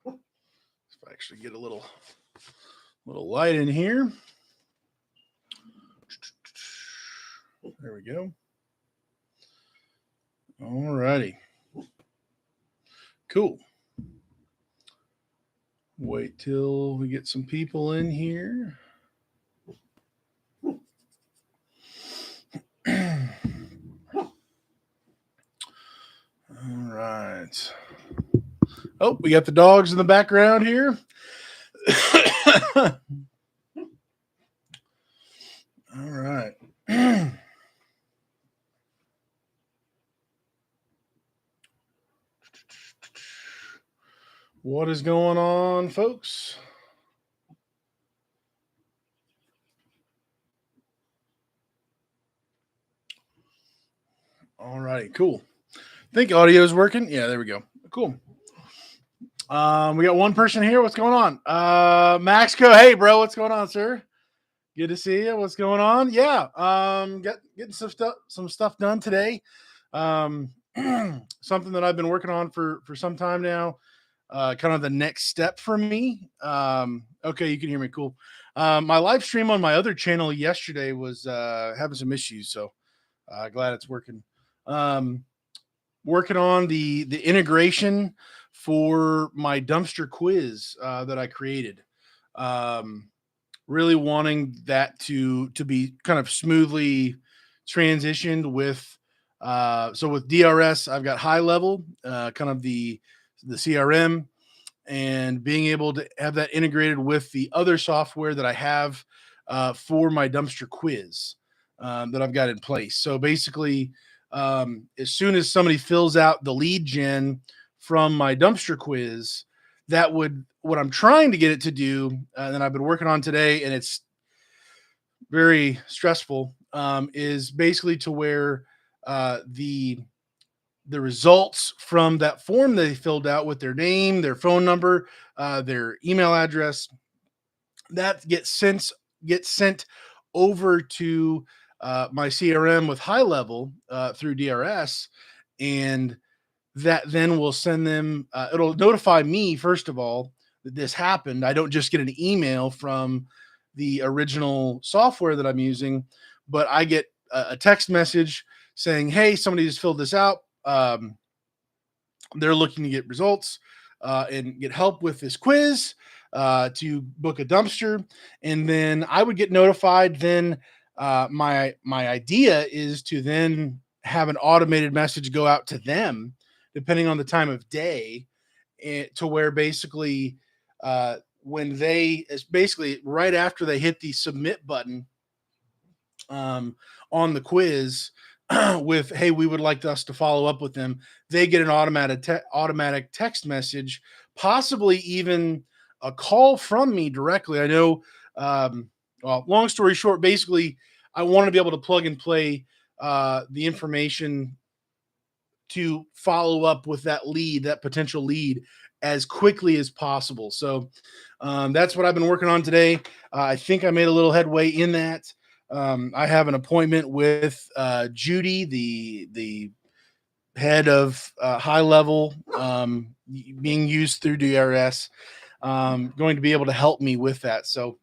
If I actually get a little light in here. There we go. All righty. Cool. Wait till we get some people in here. All right. Oh, we got the dogs in the background here. All right. What is going on, folks? All righty, cool. I think audio is working. Yeah, there we go. Cool. We got one person here. What's going on? Maxco, hey, bro. What's going on, sir? Good to see you. What's going on? Yeah, getting some stuff done today. Something that I've been working on for some time now. Kind of the next step for me. Okay, you can hear me. Cool. My live stream on my other channel yesterday was having some issues, so glad it's working. Working on the integration for my dumpster quiz that I created. Really wanting that to be kind of smoothly transitioned with so with DRS, I've got high level, kind of the CRM, and being able to have that integrated with the other software that I have for my dumpster quiz that I've got in place. So basically, as soon as somebody fills out the lead gen from my dumpster quiz, that would, what I'm trying to get it to do, and I've been working on today, and it's very stressful, is basically to where the results from that form they filled out with their name, their phone number, their email address, that gets sent over to my CRM with high level through DRS, and that then will send them, it'll notify me, first of all, that this happened. I don't just get an email from the original software that I'm using, but I get a text message saying, hey, somebody just filled this out. They're looking to get results and get help with this quiz to book a dumpster. And then I would get notified. Then my idea is to then have an automated message go out to them, depending on the time of day, to where basically when it's basically right after they hit the submit button on the quiz with, hey, we would like us to follow up with them, they get an automatic text message, possibly even a call from me directly. I know, well, long story short, basically, I want to be able to plug and play the information to follow up with that lead, that potential lead, as quickly as possible. So that's what I've been working on today. I think I made a little headway in that. I have an appointment with Judy, the head of high level being used through DRS, going to be able to help me with that. So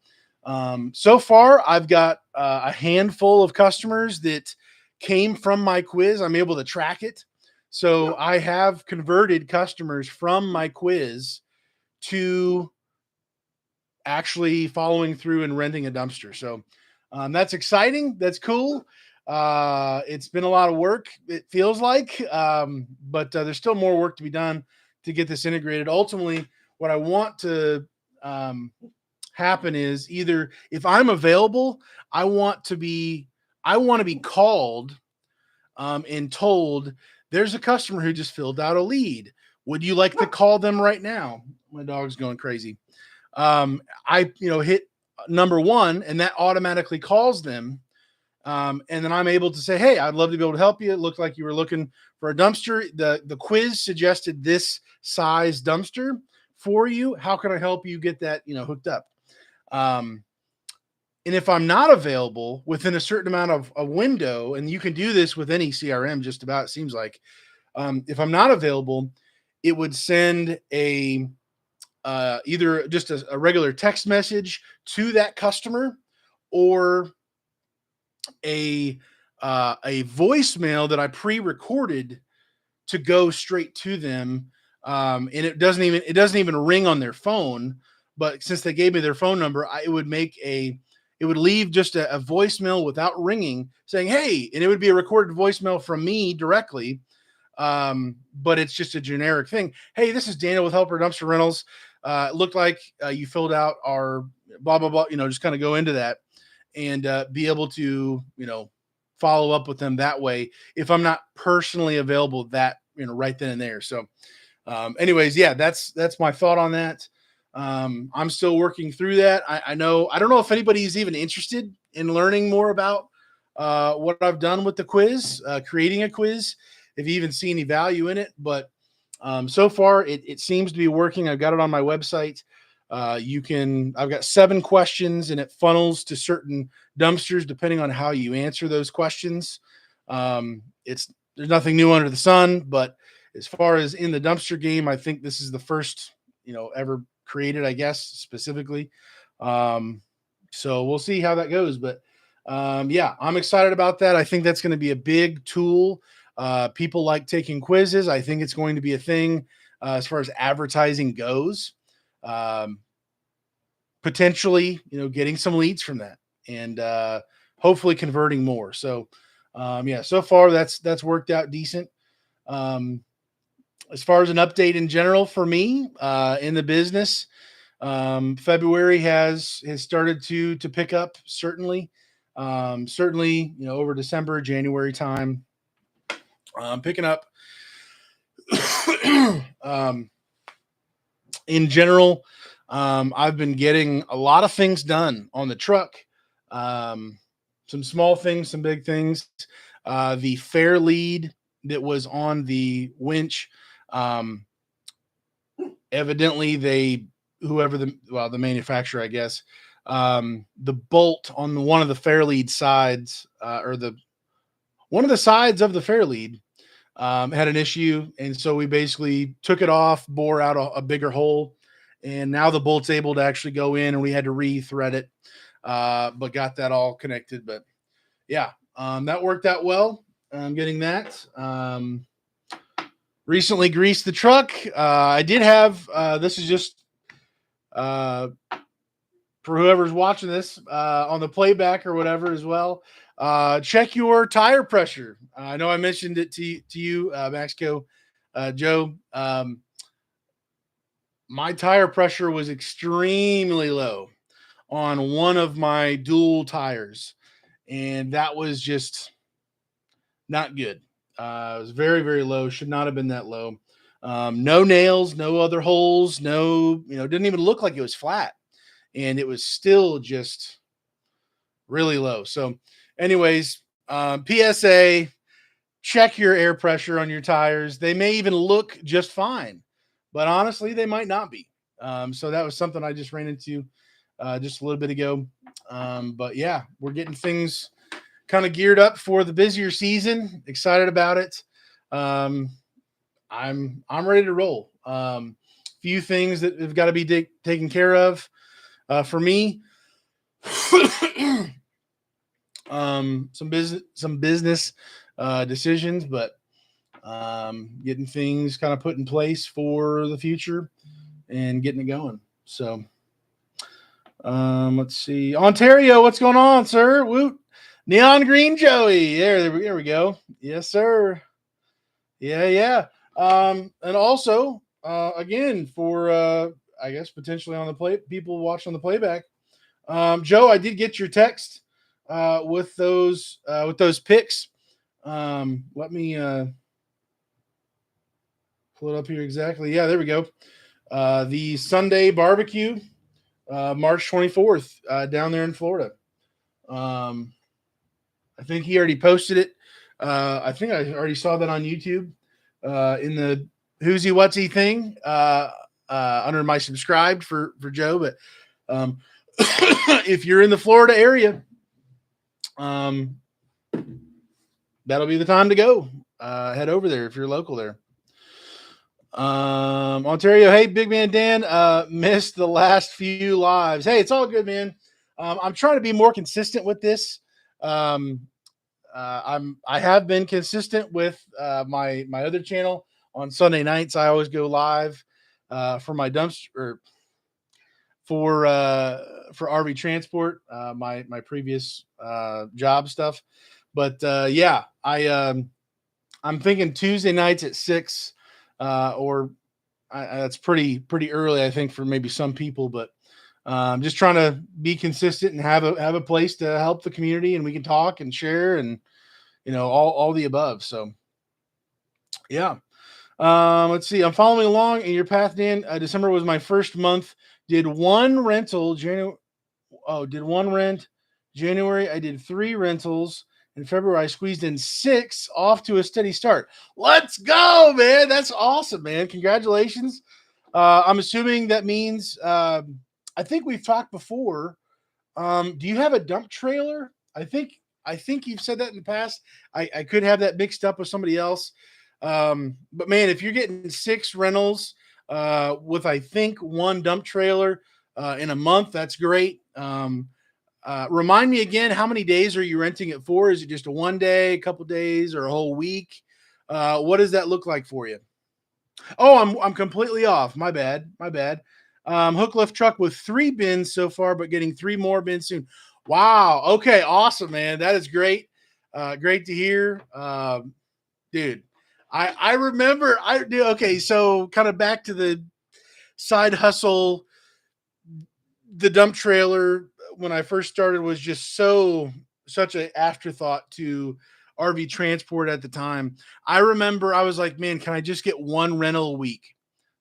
so far, I've got a handful of customers that came from my quiz. I'm able to track it. So I have converted customers from my quiz to actually following through and renting a dumpster. So that's exciting. That's cool. It's been a lot of work, it feels like, but there's still more work to be done to get this integrated. Ultimately, what I want to happen is, either if I'm available, I want to be called and told, there's a customer who just filled out a lead. Would you like to call them right now? My dog's going crazy. I hit number 1, and that automatically calls them. And then I'm able to say, hey, I'd love to be able to help you. It looked like you were looking for a dumpster. The quiz suggested this size dumpster for you. How can I help you get that, hooked up? And if I'm not available within a certain amount of a window, and you can do this with any CRM, just about, it seems like, if I'm not available, it would send a either just a regular text message to that customer, or a voicemail that I pre-recorded to go straight to them. And it doesn't even ring on their phone. But since they gave me their phone number, it would leave just a voicemail without ringing, saying, "Hey," and it would be a recorded voicemail from me directly. But it's just a generic thing. "Hey, this is Daniel with Helper Dumpster Rentals. It looked like you filled out our blah blah blah." Just kind of go into that and be able to follow up with them that way if I'm not personally available that right then and there. So, anyways, yeah, that's my thought on that. I'm still working through that. I know I don't know if anybody's even interested in learning more about what I've done with the quiz, creating a quiz. If you even see any value in it, but so far it seems to be working. I've got it on my website. I've got 7 questions, and it funnels to certain dumpsters depending on how you answer those questions. There's nothing new under the sun, but as far as in the dumpster game, I think this is the first, ever created, I guess, specifically. So we'll see how that goes, but yeah, I'm excited about that. I think that's going to be a big tool. People like taking quizzes. I think it's going to be a thing as far as advertising goes. Potentially, getting some leads from that, and hopefully converting more. So, yeah, so far that's worked out decent. As far as an update in general for me in the business, February has started to pick up, certainly. Certainly, over December, January time, picking up. In general, I've been getting a lot of things done on the truck. Some small things, some big things. The fair lead that was on the winch, evidently the manufacturer, I guess, the bolt on one of the fair lead sides, or one of the sides of the fair lead, had an issue, and so we basically took it off, bore out a bigger hole, and now the bolt's able to actually go in, and we had to re-thread it, but got that all connected. But yeah, that worked out well. Getting that. Recently greased the truck. I did have, this is just for whoever's watching this on the playback or whatever as well. Check your tire pressure. I know I mentioned it to you, Maxco, Joe. My tire pressure was extremely low on one of my dual tires, and that was just not good. It was very, very low. Should not have been that low. No nails, no other holes, no, didn't even look like it was flat, and it was still just really low. So, anyways, PSA, check your air pressure on your tires. They may even look just fine, but honestly, they might not be. So that was something I just ran into just a little bit ago. But yeah, we're getting things kind of geared up for the busier season. Excited about it. I'm ready to roll. Few things that have got to be taken care of for me. Some business decisions, but getting things kind of put in place for the future and getting it going. So let's see. Ontario, what's going on, sir? Woot. Neon Green Joey. There we go. Yes, sir. Yeah. And also, again, for I guess potentially on the people watching on the playback. Joe, I did get your text with those picks. Let me pull it up here exactly. Yeah, there we go. The Sunday barbecue, March 24th, down there in Florida. I think he already posted it. I think I already saw that on YouTube in the Who's He What's He thing under my subscribed for Joe. But if you're in the Florida area, that'll be the time to go. Head over there if you're local there. Ontario, hey, big man Dan, missed the last few lives. Hey, it's all good, man. I'm trying to be more consistent with this. Um, I have been consistent with my other channel on Sunday nights. I always go live for my dumpster or for RV transport, my previous job stuff. But yeah, I'm thinking Tuesday nights at 6, or that's pretty early, I think, for maybe some people. But just trying to be consistent and have a place to help the community, and we can talk and share, and all the above. So yeah. Let's see. I'm following along in your path, Dan. December was my first month. Did one rental January. Oh, did one rent January. I did 3 rentals. In February, I squeezed in 6, off to a steady start. Let's go, man. That's awesome, man. Congratulations. I'm assuming that means, I think we've talked before. Do you have a dump trailer? I think you've said that in the past. I could have that mixed up with somebody else. But man, if you're getting 6 rentals with I think one dump trailer in a month, that's great. Remind me again, how many days are you renting it for? Is it just a one day, a couple days, or a whole week? What does that look like for you? Oh, I'm completely off. My bad. My bad. Hook lift truck with 3 bins so far, but getting 3 more bins soon. Wow. Okay. Awesome, man. That is great. Great to hear, dude. I remember I do. Okay, so kind of back to the side hustle. The dump trailer when I first started was just such an afterthought to RV transport at the time. I remember I was like, man, can I just get one rental a week?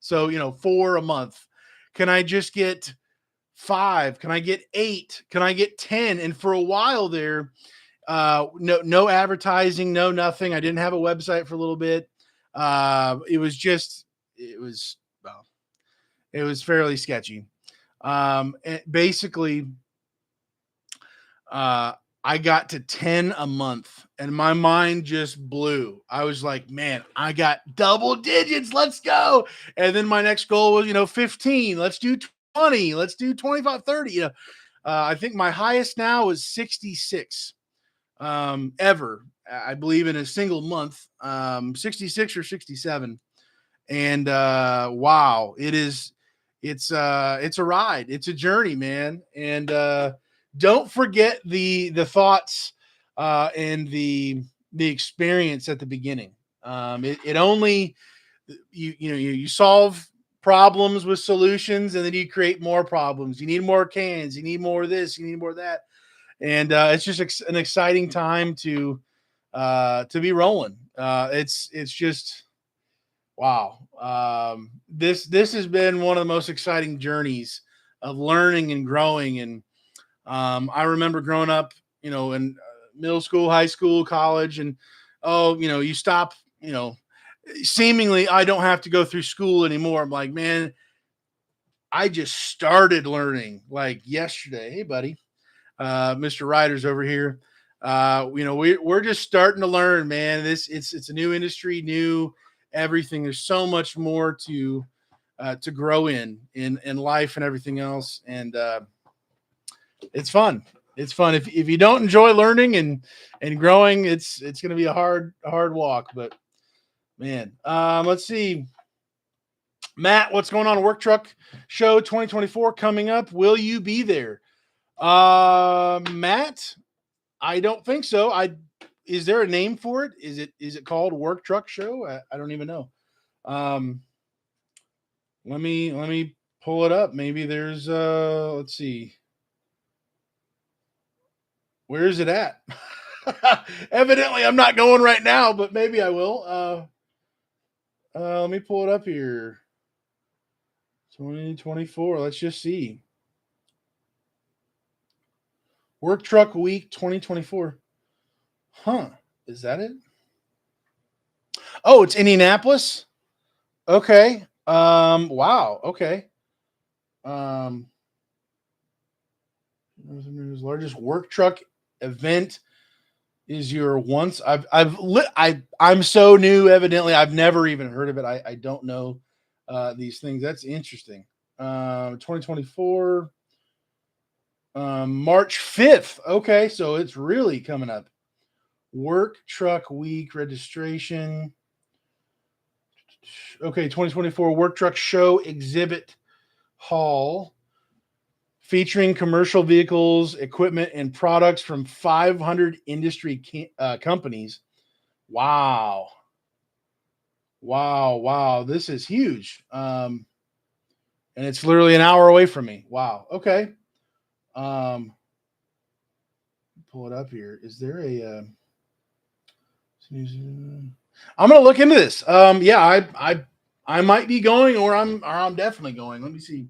So, 4 a month. Can I just get 5? Can I get 8? Can I get 10? And for a while there, no advertising, no nothing. I didn't have a website for a little bit. It was just, it was, well, it was fairly sketchy. Basically, uh, I got to 10 a month and my mind just blew. I was like, man, I got double digits. Let's go. And then my next goal was, 15. Let's do 20. Let's do 25, 30. I think my highest now is 66 ever, I believe, in a single month, 66 or 67. And wow, it's a ride, it's a journey, man. And don't forget the thoughts and the experience at the beginning. It only you solve problems with solutions, and then you create more problems. You need more cans, you need more of this, you need more of that. And it's just an exciting time to be rolling. It's just wow. This has been one of the most exciting journeys of learning and growing. And I remember growing up, in middle school, high school, college, and you stop. Seemingly I don't have to go through school anymore. I'm like, man, I just started learning like yesterday. Hey, buddy, Mr. Ryder's over here. We're just starting to learn, man. It's a new industry, new everything. There's so much more to grow in life and everything else, and it's fun. It's fun. If you don't enjoy learning and growing, it's going to be a hard walk. But man, let's see. Matt, what's going on? Work Truck Show 2024 coming up. Will you be there? Matt, I don't think so. Is there a name for it? Is it called Work Truck Show? I don't even know. Um, let me pull it up. Maybe there's let's see. Where is it at? Evidently, I'm not going right now, but maybe I will. Let me pull it up here. 2024. Let's just see. Work Truck Week 2024. Huh? Is that it? Oh, it's Indianapolis. Okay. Wow. Okay. Um, largest work truck event is your once. I'm so new. Evidently, I've never even heard of it. I don't know these things. That's interesting. 2024, March 5th. Okay, so it's really coming up. Work Truck Week registration. Okay, 2024 Work Truck Show Exhibit Hall featuring commercial vehicles, equipment, and products from 500 industry companies. Wow. Wow. Wow. This is huge. And it's literally an hour away from me. Wow. Okay. Um, pull it up here. Is there a, I'm going to look into this. Yeah, I might be going or I'm definitely going. Let me see.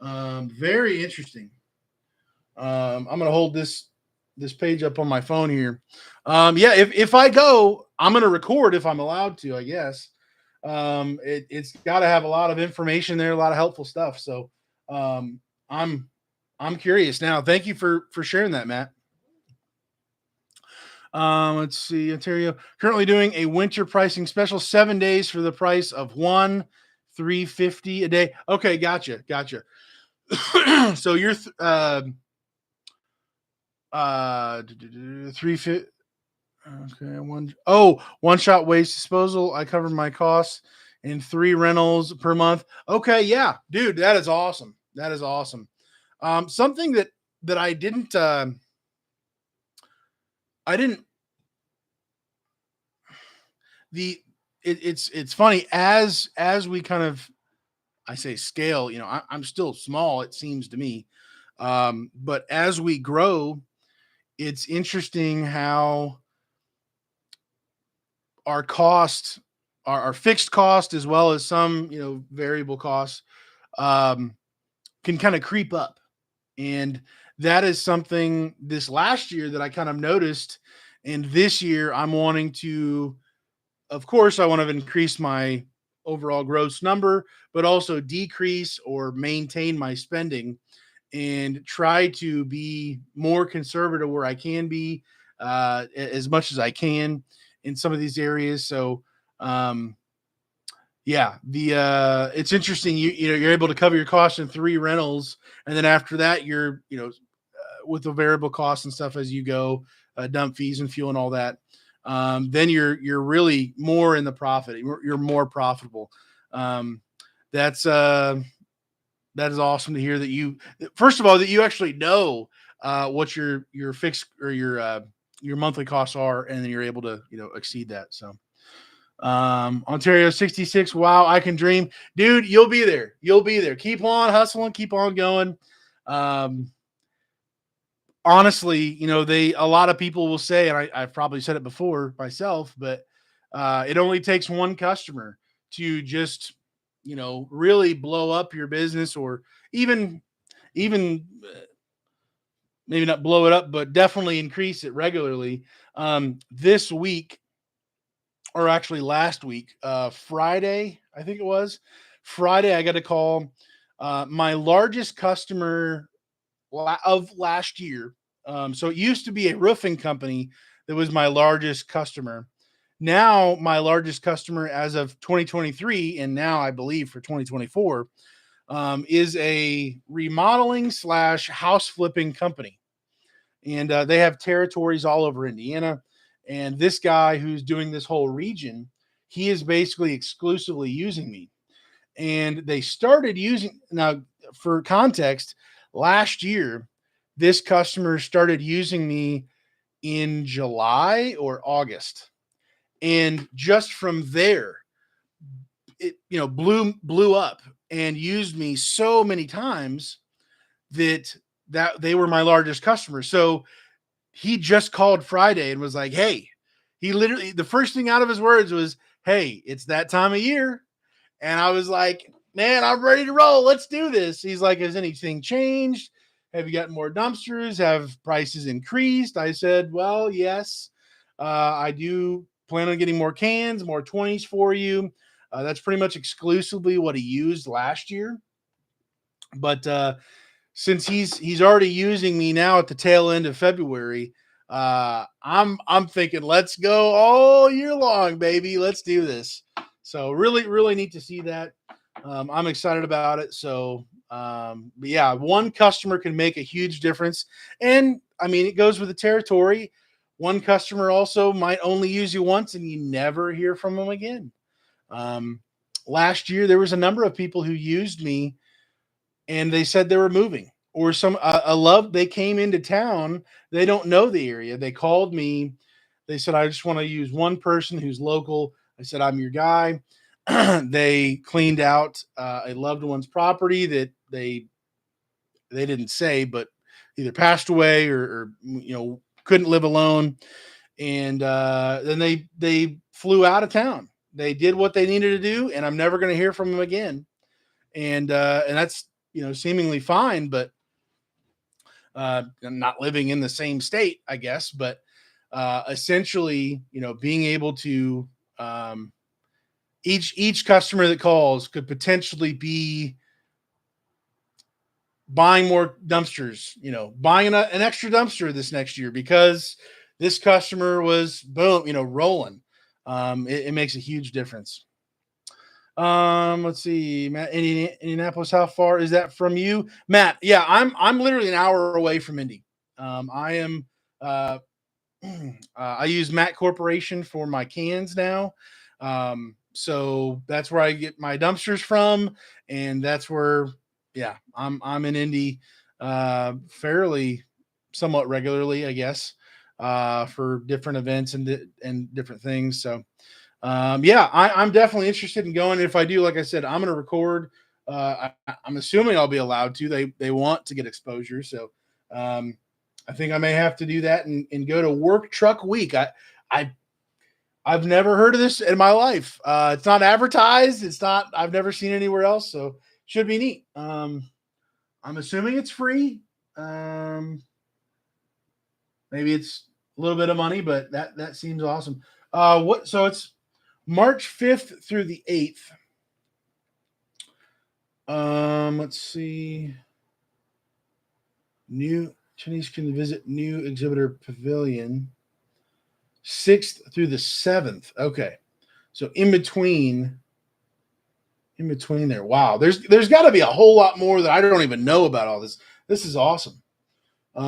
Very interesting. I'm gonna hold this page up on my phone here. Yeah, if I go, I'm gonna record if I'm allowed to, I guess. It's got to have a lot of information there, a lot of helpful stuff. So um, I'm I'm curious now. Thank you for sharing that, Matt. Let's see, Ontario currently doing a winter pricing special, 7 days for the price of one, 350 a day. Okay, gotcha. So you're 350. Okay, one shot waste disposal. I cover my costs in 3 rentals per month. Okay, yeah, dude, that is awesome. That is awesome. Something that I didn't the it's funny as we kind of I say scale. I'm still small. It seems to me, but as we grow, it's interesting how our costs, our fixed cost, as well as some variable costs, um, can kind of creep up, and that is something this last year that I kind of noticed, and this year I'm wanting to, of course, I want to increase my overall gross number, but also decrease or maintain my spending and try to be more conservative where I can be, as much as I can in some of these areas. So, um, yeah, the it's interesting. You're able to cover your costs in 3 rentals, and then after that, you're with the variable costs and stuff as you go, dump fees and fuel and all that. Then you're really more in the profit. You're more profitable. Um, that's that is awesome to hear that you, first of all, that you actually know what your fixed or your monthly costs are, and then you're able to exceed that. So Ontario 66. Wow, I can dream, dude. You'll be there. You'll be there. Keep on hustling. Keep on going. Um, honestly, a lot of people will say, and I've probably said it before myself, but it only takes one customer to just really blow up your business, or even maybe not blow it up, but definitely increase it regularly. This week, or actually last week, Friday, I think it was Friday, I got a call. My largest customer of last year. So it used to be a roofing company that was my largest customer. Now, my largest customer as of 2023, and now I believe for 2024, is a remodeling slash house flipping company. And they have territories all over Indiana. And this guy who's doing this whole region, he is basically exclusively using me. And they started using, now for context, last year, this customer started using me in July or August. And just from there, it blew up and used me so many times that they were my largest customer. So he just called Friday and was like, "Hey," he literally, the first thing out of his words was, "Hey, it's that time of year." And I was like, "Man, I'm ready to roll. Let's do this." He's like, "Has anything changed? Have you gotten more dumpsters? Have prices increased?" I said, "Well, yes, I do plan on getting more cans, more 20s for you." That's pretty much exclusively what he used last year. But since he's already using me now at the tail end of February, I'm thinking, let's go all year long, baby. Let's do this. So really, really neat to see that. I'm excited about it. So, but yeah, one customer can make a huge difference. And I mean, it goes with the territory. One customer also might only use you once and you never hear from them again. Um, Last year, there was a number of people who used me and they said they were moving or some a love they came into town, they don't know the area, they called me, they said I just want to use one person who's local. I said I'm your guy. They cleaned out a loved one's property that they didn't say, but either passed away or couldn't live alone, and then they flew out of town. They did what they needed to do, and I'm never going to hear from them again. And that's seemingly fine, but not living in the same state, I guess. But essentially, being able to each customer that calls could potentially be buying more dumpsters, buying an extra dumpster this next year because this customer was boom, rolling. It makes a huge difference. Let's see, Matt, Indianapolis. How far is that from you, Matt? Yeah, I'm literally an hour away from Indy. I am. Uh, I use Matt Corporation for my cans now, so that's where I get my dumpsters from, and that's where, yeah, I'm in Indy, fairly, somewhat regularly, I guess, for different events and different things. So yeah, I'm definitely interested in going. If I do, like I said, I'm going to record. I'm assuming I'll be allowed to. They want to get exposure, so um, I think I may have to do that and go to Work Truck Week. I I've never heard of this in my life. It's not advertised. It's not. I've never seen it anywhere else, so should be neat. I'm assuming it's free. Um, Maybe it's a little bit of money, but that seems awesome. What? So it's March 5th through the 8th. Let's see. New Chinese can visit new exhibitor pavilion 6th through the 7th. Okay. So in between there. Wow. There's got to be a whole lot more that I don't even know about all this. This is awesome.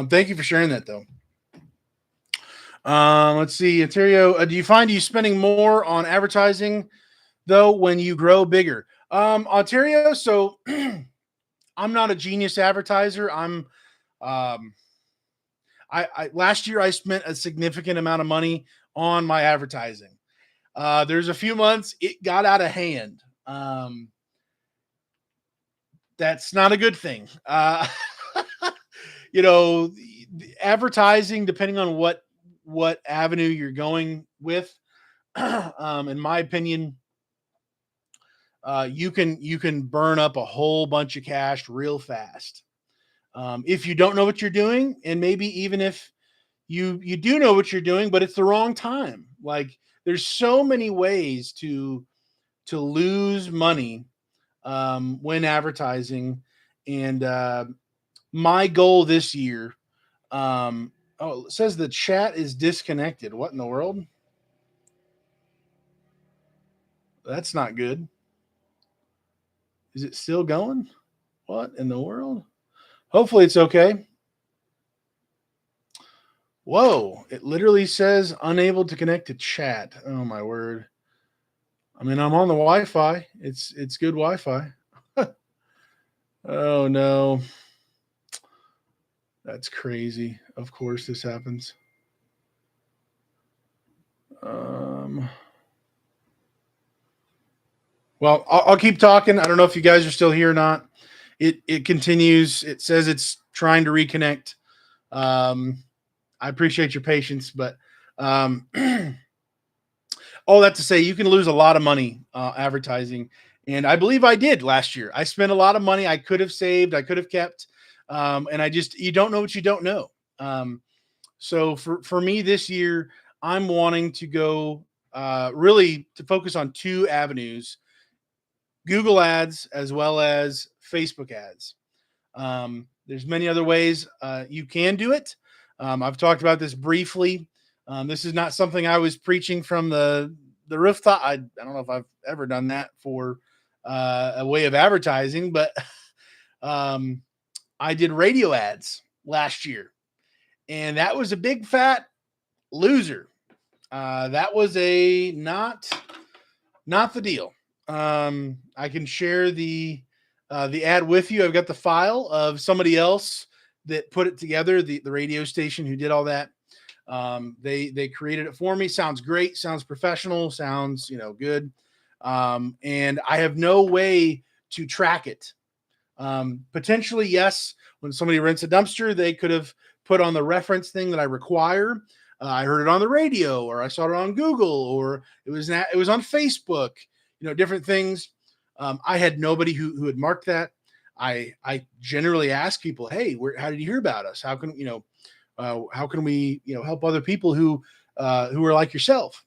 Thank you for sharing that though. Let's see, Ontario. Do you find you spending more on advertising though when you grow bigger? Ontario. So I'm not a genius advertiser. Um, I last year I spent a significant amount of money on my advertising. There's a few months it got out of hand. That's not a good thing. You know, advertising, depending on what avenue you're going with, in my opinion, you can burn up a whole bunch of cash real fast. If you don't know what you're doing, and maybe even if you do know what you're doing, but it's the wrong time. Like there's so many ways to lose money when advertising, and my goal this year. Oh, it says the chat is disconnected. What in the world? That's not good. Is it still going? What in the world? Hopefully it's okay. Whoa, it literally says unable to connect to chat. Oh my word. I mean, I'm on the Wi-Fi. It's good Wi-Fi. Oh no. That's crazy. Of course this happens. Um well, I'll keep talking. I don't know if you guys are still here or not. It continues. It says it's trying to reconnect. Um I appreciate your patience, but um all that to say, you can lose a lot of money advertising, and I believe I did last year. I spent a lot of money I could have saved, I could have kept, and I just you don't know what you don't know. Um, so for me this year, I'm wanting to go really to focus on two avenues: Google Ads as well as Facebook ads. There's many other ways you can do it. I've talked about this briefly. This is not something I was preaching from the rooftop. I don't know if I've ever done that for a way of advertising, but um, I did radio ads last year, and that was a big fat loser. That was a not the deal. I can share the ad with you. I've got the file of somebody else that put it together, the radio station who did all that. They created it for me. Sounds great. Sounds professional. Sounds good. And I have no way to track it. Potentially, yes. When somebody rents a dumpster, they could have put on the reference thing that I require. I heard it on the radio, or I saw it on Google, or it was on Facebook. Different things. I had nobody who had marked that. I generally ask people, hey, how did you hear about us? How can we help other people who are like yourself?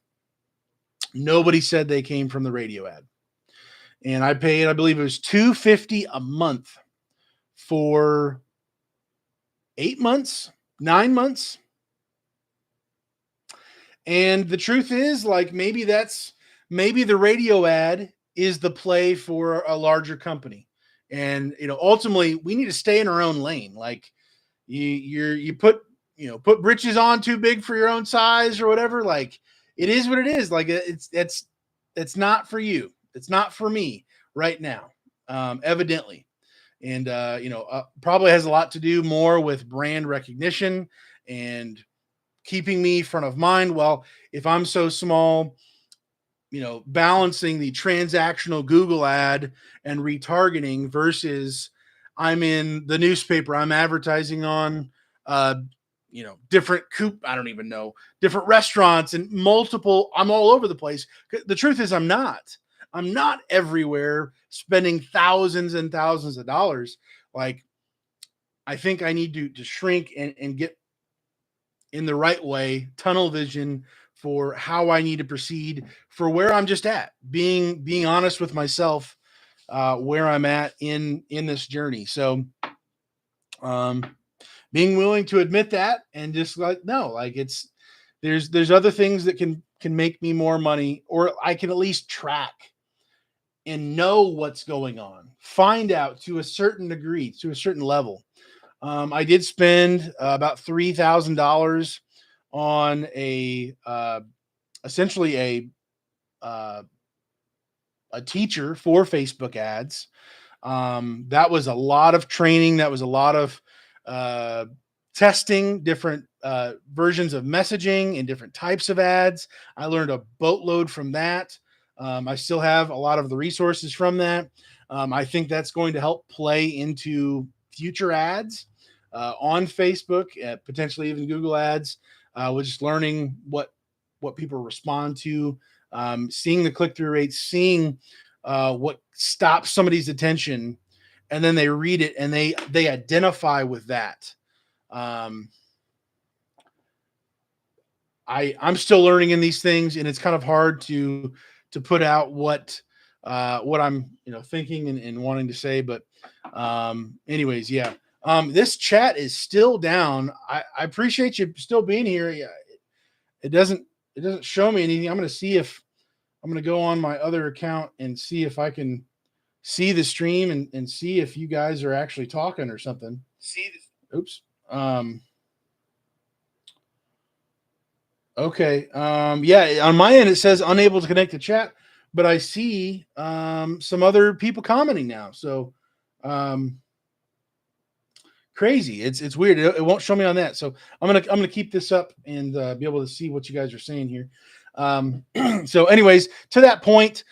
Nobody said they came from the radio ad, and I paid, I believe it was $250 a month for 8 months, 9 months. And the truth is, like, maybe the radio ad is the play for a larger company. And ultimately we need to stay in our own lane. Like you put britches on too big for your own size or whatever. Like, it is what it is. Like, it's not for you. It's not for me right now. Evidently. And probably has a lot to do more with brand recognition and keeping me front of mind. Well, if I'm so small, balancing the transactional Google ad and retargeting versus I'm in the newspaper, I'm advertising on, different I don't even know, different restaurants and I'm all over the place. The truth is I'm not everywhere spending thousands and thousands of dollars. Like, I think I need to shrink and get in the right way, tunnel vision for how I need to proceed for where I'm just at, being honest with myself, where I'm at in this journey. So, being willing to admit that and just like, no, like there's other things that can make me more money, or I can at least track and know what's going on, find out to a certain degree, to a certain level. I did spend about $3,000 on essentially uh, a teacher for Facebook ads. That was a lot of training. That was a lot of uh, testing different versions of messaging and different types of ads. I learned a boatload from that. I still have a lot of the resources from that. I think that's going to help play into future ads on Facebook, potentially even Google ads. With just learning what people respond to, seeing the click-through rates, seeing what stops somebody's attention, and then they read it and they identify with that. I'm still learning in these things, and it's kind of hard to put out what I'm thinking and wanting to say. But anyways, yeah. This chat is still down. I appreciate you still being here. Yeah, it doesn't show me anything. I'm going to go on my other account and see if I can see the stream and see if you guys are actually talking or something. Oops. Okay. Yeah, on my end it says unable to connect to chat, but I see some other people commenting now. So crazy. It's weird. It won't show me on that. So I'm gonna keep this up and be able to see what you guys are saying here. So anyways, to that point,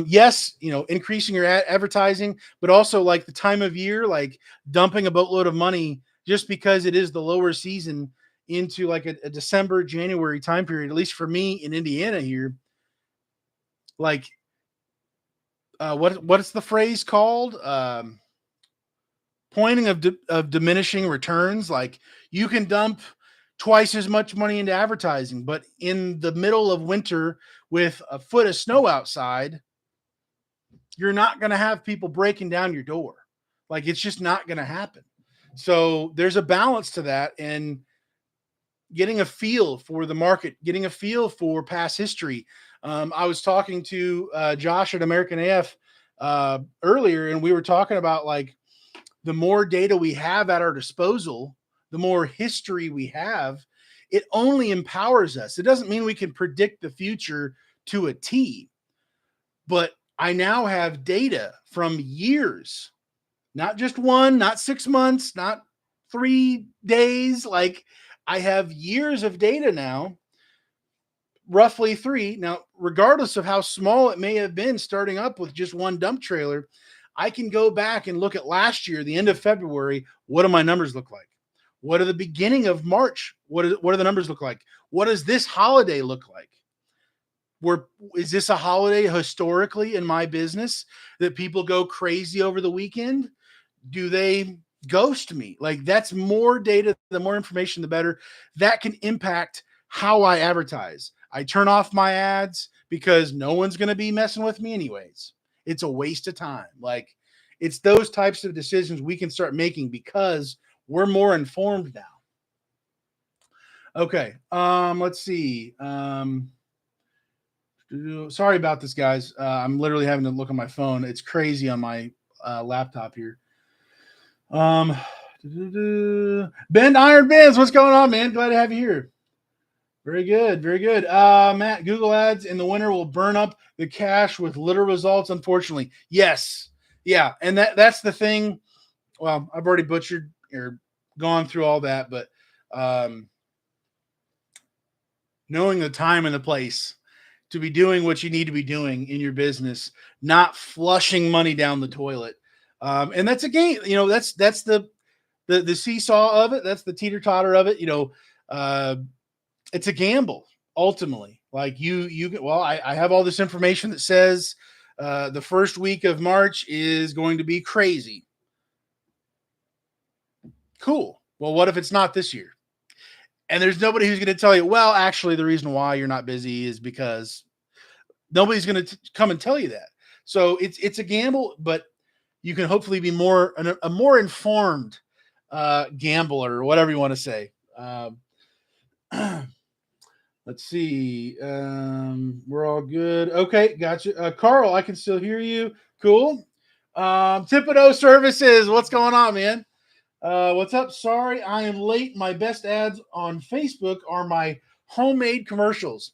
yes, increasing your advertising, but also like the time of year, like dumping a boatload of money just because it is the lower season into like a December, January time period, at least for me in Indiana here. Like, what's the phrase called? Pointing of diminishing returns. Like, you can dump twice as much money into advertising, but in the middle of winter with a foot of snow outside, you're not going to have people breaking down your door. Like, it's just not going to happen. So there's a balance to that, and getting a feel for the market, getting a feel for past history. I was talking to Josh at American AF earlier, and we were talking about like the more data we have at our disposal, the more history we have, it only empowers us. It doesn't mean we can predict the future to a T, but I now have data from years, not just one, not 6 months, not 3 days. Like I have years of data now, roughly three. Now, regardless of how small it may have been starting up with just one dump trailer, I can go back and look at last year, the end of February. What do my numbers look like? What are the beginning of March? What do the numbers look like? What does this holiday look like? Is this a holiday historically in my business that people go crazy over the weekend? Do they ghost me? Like that's more data, the more information, the better. That can impact how I advertise. I turn off my ads because no one's going to be messing with me anyways. It's a waste of time. Like it's those types of decisions we can start making because we're more informed now. Okay. Let's see. Sorry about this, guys. I'm literally having to look on my phone. It's crazy on my laptop here. Um, Ben Iron Bands, what's going on, man? Glad to have you here. Very good, very good. Matt, Google Ads in the winter will burn up the cash with little results, unfortunately. Yes, yeah, and that's the thing. Well, I've already butchered or gone through all that, but knowing the time and the place to be doing what you need to be doing in your business, not flushing money down the toilet. And that's a game, that's the seesaw of it. That's the teeter totter of it. It's a gamble ultimately. Like I have all this information that says the first week of March is going to be crazy. Cool. Well, what if it's not this year? And there's nobody who's going to tell you, well, actually, the reason why you're not busy is because nobody's going to come and tell you that. So it's a gamble, but you can hopefully be a more informed gambler or whatever you want to say. Let's see. We're all good. Okay, gotcha. Carl, I can still hear you. Cool. Thibodeau Services, what's going on, man? What's up? Sorry, I am late. My best ads on Facebook are my homemade commercials.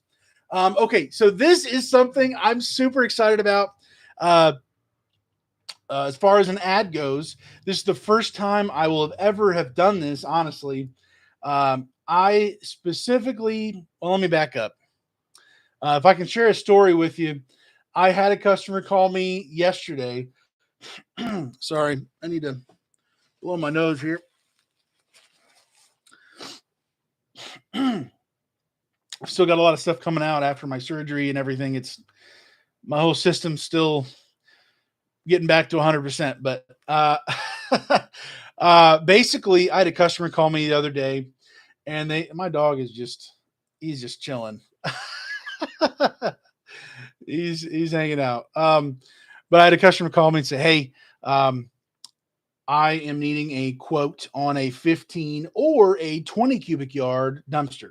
Okay, so this is something I'm super excited about. As far as an ad goes, this is the first time I will ever have done this, honestly. I specifically, well, let me back up. If I can share a story with you, I had a customer call me yesterday. Sorry, I need to blow my nose here. I've still got a lot of stuff coming out after my surgery and everything. It's my whole system's still getting back to 100%. But basically, I had a customer call me the other day, and my dog is he's just chilling. he's hanging out. But I had a customer call me and say, "Hey, I am needing a quote on a 15 or a 20 cubic yard dumpster."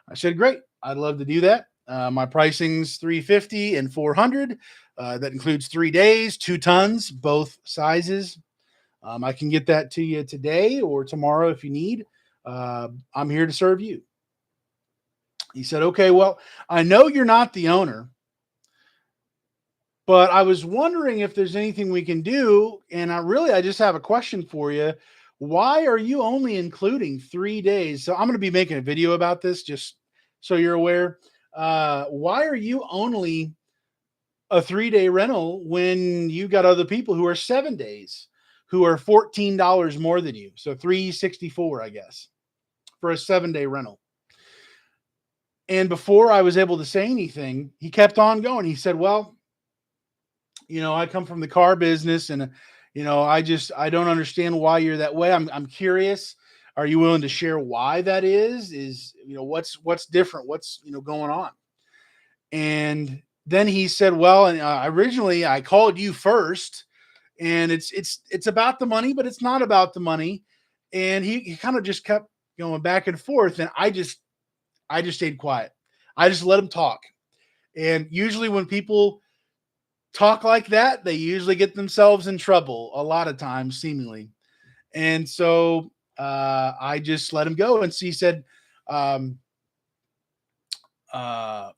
I said, "Great, I'd love to do that. My pricing's $350 and $400. That includes 3 days, 2 tons, both sizes. I can get that to you today or tomorrow if you need. I'm here to serve you." He said, "Okay, well, I know you're not the owner, but I was wondering if there's anything we can do. And I just have a question for you. Why are you only including 3 days?" So I'm going to be making a video about this just so you're aware. Why are you only a 3-day rental when you got other people who are 7 days, who are $14 more than you? So $364, I guess, for a 7-day rental. And before I was able to say anything, he kept on going. He said, "Well, I come from the car business, and I don't understand why you're that way. I'm curious. Are you willing to share why that is what's different? What's going on?" And then he said, "Well, and originally I called you first, and it's about the money, but it's not about the money." And he kind of just kept going back and forth, and I just stayed quiet. I just let him talk. And usually when people talk like that, they usually get themselves in trouble a lot of times, seemingly. And so I just let him go. And so he said, um, uh,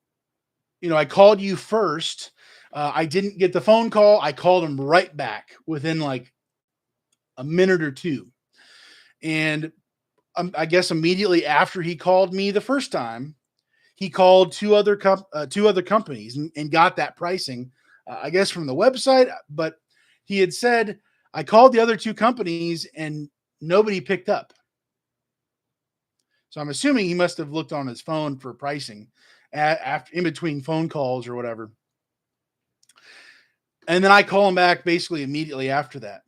I called you first. I didn't get the phone call. I called him right back within like a minute or two. And I guess immediately after he called me the first time, he called two other companies and got that pricing, I guess from the website. But he had said, I called the other two companies and nobody picked up. So I'm assuming he must have looked on his phone for pricing after in between phone calls or whatever. And then I call him back basically immediately after that.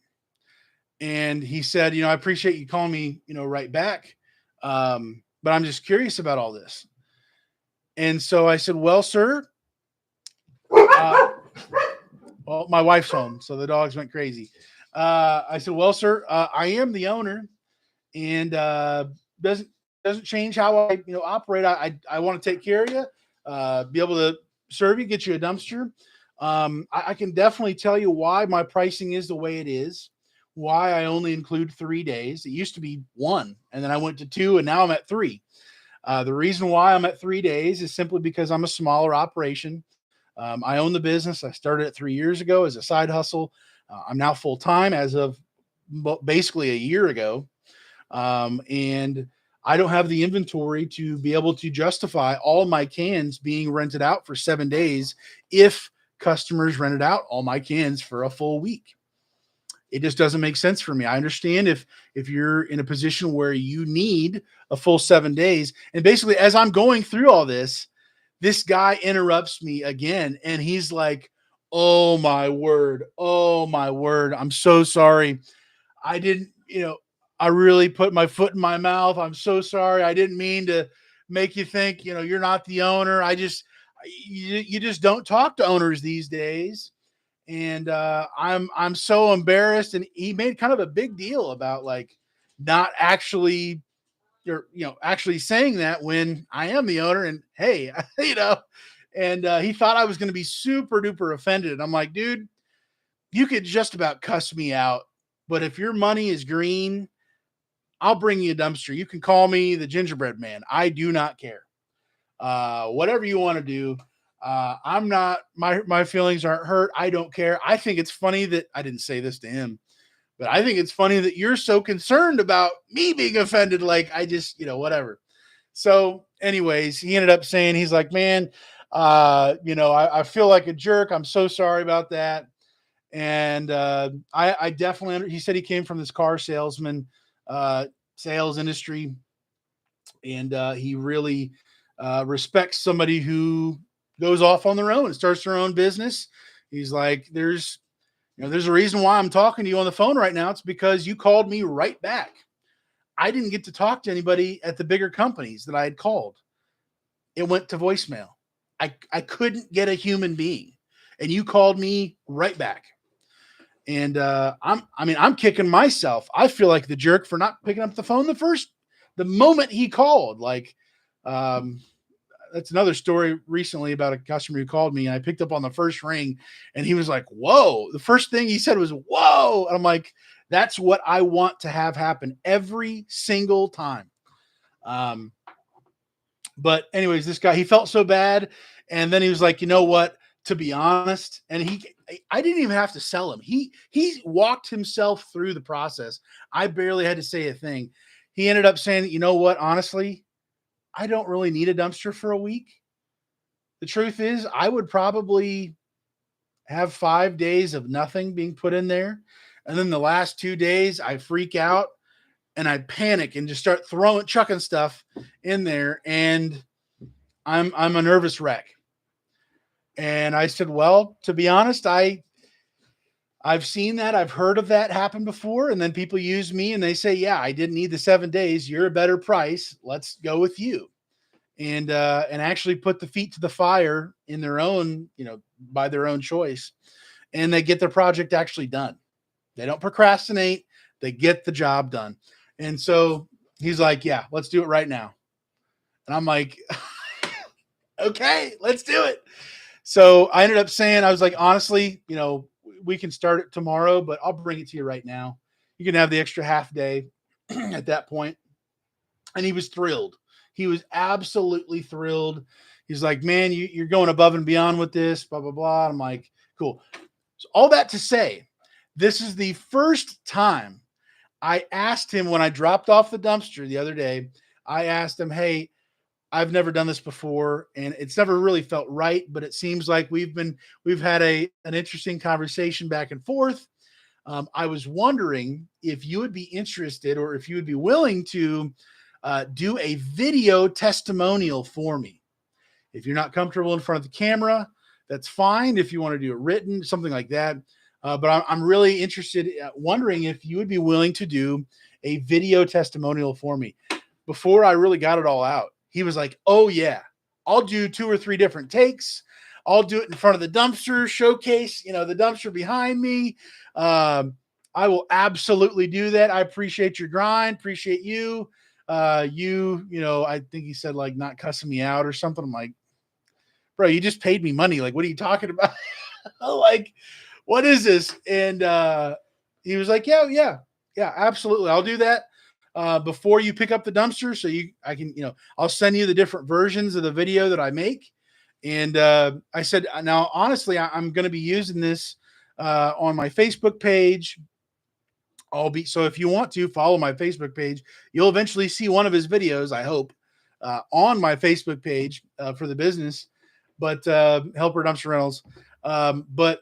And he said, I appreciate you calling me, right back. But I'm just curious about all this. And so I said, well, sir, uh, well, my wife's home, so the dogs went crazy. I said, well, sir, I am the owner, and doesn't doesn't change how I operate. I want to take care of you, be able to serve you, get you a dumpster. I can definitely tell you why my pricing is the way it is. Why I only include 3 days. It used to be one, and then I went to two, and now I'm at three. The reason why I'm at 3 days is simply because I'm a smaller operation. I own the business. I started it 3 years ago as a side hustle. I'm now full time as of basically a year ago. And I don't have the inventory to be able to justify all my cans being rented out for 7 days if customers rented out all my cans for a full week. It just doesn't make sense for me. I understand if you're in a position where you need a full 7 days. And basically, as I'm going through all this guy interrupts me again, and he's like, "Oh my word! Oh my word! I'm so sorry. I didn't, I really put my foot in my mouth. I'm so sorry. I didn't mean to make you think, you're not the owner. You just don't talk to owners these days." And I'm so embarrassed. And he made kind of a big deal about like not actually you're actually saying that when I am the owner. And hey, and he thought I was going to be super duper offended. And I'm like, dude, you could just about cuss me out, but if your money is green, I'll bring you a dumpster. You can call me the gingerbread man. I do not care. Whatever you want to do. I'm not, my feelings aren't hurt. I don't care. I think it's funny that I didn't say this to him, but I think it's funny that you're so concerned about me being offended. Like I just, whatever. So anyways, he ended up saying, he's like, man, I feel like a jerk. I'm so sorry about that. And I definitely, he said he came from this car salesman, sales industry. And he really respects somebody who goes off on their own and starts their own business. He's like, there's a reason why I'm talking to you on the phone right now. It's because you called me right back. I didn't get to talk to anybody at the bigger companies that I had called. It went to voicemail. I couldn't get a human being, and you called me right back. And I'm kicking myself. I feel like the jerk for not picking up the phone the moment he called. Like, that's another story recently about a customer who called me, and I picked up on the first ring, and he was like, "Whoa!" The first thing he said was, "Whoa!" And I'm like, "That's what I want to have happen every single time." Um, but anyways, this guy, he felt so bad, and then he was like, "You know what? To be honest," and I didn't even have to sell him. He walked himself through the process. I barely had to say a thing. He ended up saying, "You know what? Honestly, I don't really need a dumpster for a week. The truth is, I would probably have 5 days of nothing being put in there. And then the last 2 days, I freak out and I panic and just start chucking stuff in there. And I'm a nervous wreck." And I said, well, to be honest, I've seen that. I've heard of that happen before. And then people use me and they say, yeah, I didn't need the 7 days. You're a better price. Let's go with you. And actually put the feet to the fire in their own, by their own choice. And they get their project actually done. They don't procrastinate. They get the job done. And so he's like, yeah, let's do it right now. And I'm like, okay, let's do it. So I ended up saying, I was like, honestly, we can start it tomorrow, but I'll bring it to you right now. You can have the extra half day at that point. And he was thrilled. He was absolutely thrilled. He's like, man, you're going above and beyond with this, blah, blah, blah. I'm like, cool. So all that to say, this is the first time I asked him when I dropped off the dumpster the other day. I asked him, hey, I've never done this before, and it's never really felt right, but it seems like we've had an interesting conversation back and forth. I was wondering if you would be interested, or if you would be willing to do a video testimonial for me. If you're not comfortable in front of the camera, that's fine. If you want to do it written, something like that. But I'm really interested, wondering if you would be willing to do a video testimonial for me. Before I really got it all out, he was like, oh, yeah, I'll do 2 or 3 different takes. I'll do it in front of the dumpster, showcase, the dumpster behind me. I will absolutely do that. I appreciate your grind. Appreciate you. I think he said like not cussing me out or something. I'm like, bro, you just paid me money. Like, what are you talking about? Like, what is this? And he was like, yeah, absolutely. I'll do that before you pick up the dumpster. So I can, I'll send you the different versions of the video that I make. And I said, now, honestly, I'm going to be using this on my Facebook page. So if you want to follow my Facebook page, you'll eventually see one of his videos, I hope, on my Facebook page for the business, but Helper Dumpster Rentals. But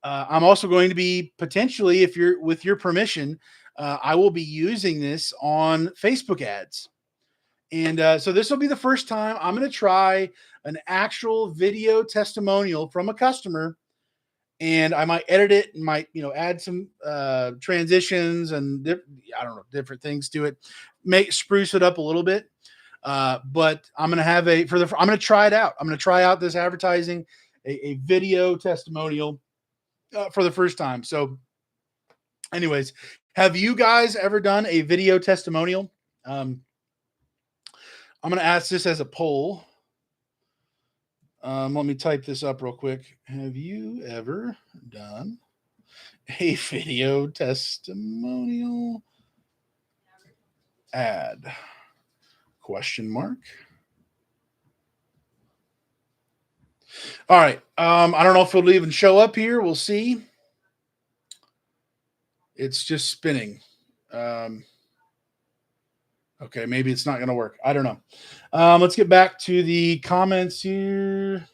I'm also going to be potentially, if you're with your permission, I will be using this on Facebook ads. And so this will be the first time I'm going to try an actual video testimonial from a customer, and I might edit it and might, add some transitions and I don't know, different things to it, spruce it up a little bit. But I'm going to have I'm going to try it out. I'm going to try out this advertising, a video testimonial for the first time. So anyways, have you guys ever done a video testimonial? I'm going to ask this as a poll. Let me type this up real quick. Have you ever done a video testimonial ad? Question mark. All right. I don't know if it'll even show up here. We'll see. It's just spinning. Okay, maybe it's not going to work. I don't know. Let's get back to the comments here.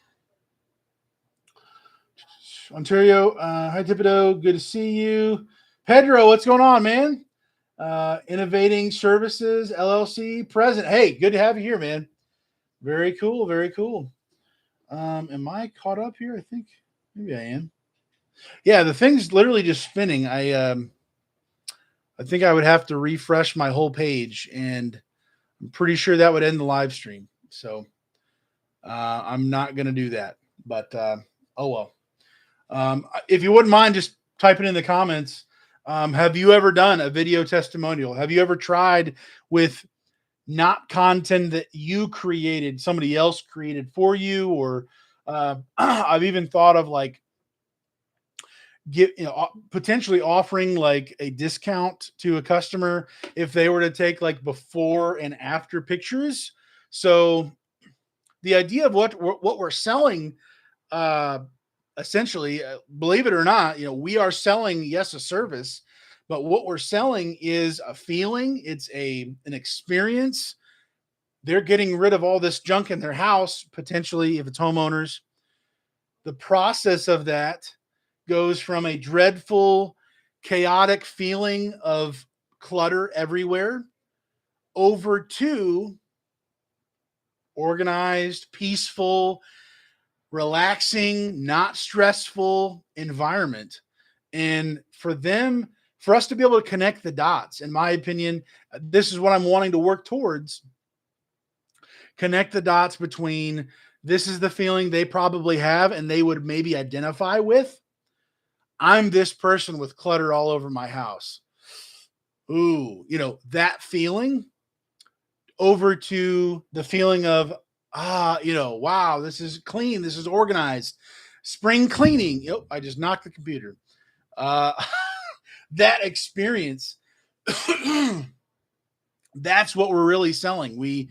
Ontario, hi Thibodeau, good to see you. Pedro, what's going on, man? Innovating Services LLC present. Hey, good to have you here, man. Very cool, very cool. Am I caught up here? I think maybe I am. Yeah, the thing's literally just spinning. I think I would have to refresh my whole page, and I'm pretty sure that would end the live stream. So I'm not going to do that. But oh well. If you wouldn't mind just typing in the comments, have you ever done a video testimonial? Have you ever tried with not content that you created, somebody else created for you? Or I've even thought of like potentially offering like a discount to a customer if they were to take like before and after pictures. So the idea of what we're selling, essentially, believe it or not, we are selling, yes, a service, but what we're selling is a feeling. It's an experience. They're getting rid of all this junk in their house, potentially, if it's homeowners. The process of that goes from a dreadful, chaotic feeling of clutter everywhere over to organized, peaceful, relaxing, not stressful environment. And for us to be able to connect the dots, in my opinion, this is what I'm wanting to work towards. Connect the dots between this is the feeling they probably have and they would maybe identify with. I'm this person with clutter all over my house. Ooh, that feeling over to the feeling of wow, this is clean, this is organized. Spring cleaning. Yep, I just knocked the computer. Uh, that experience, that's what we're really selling. We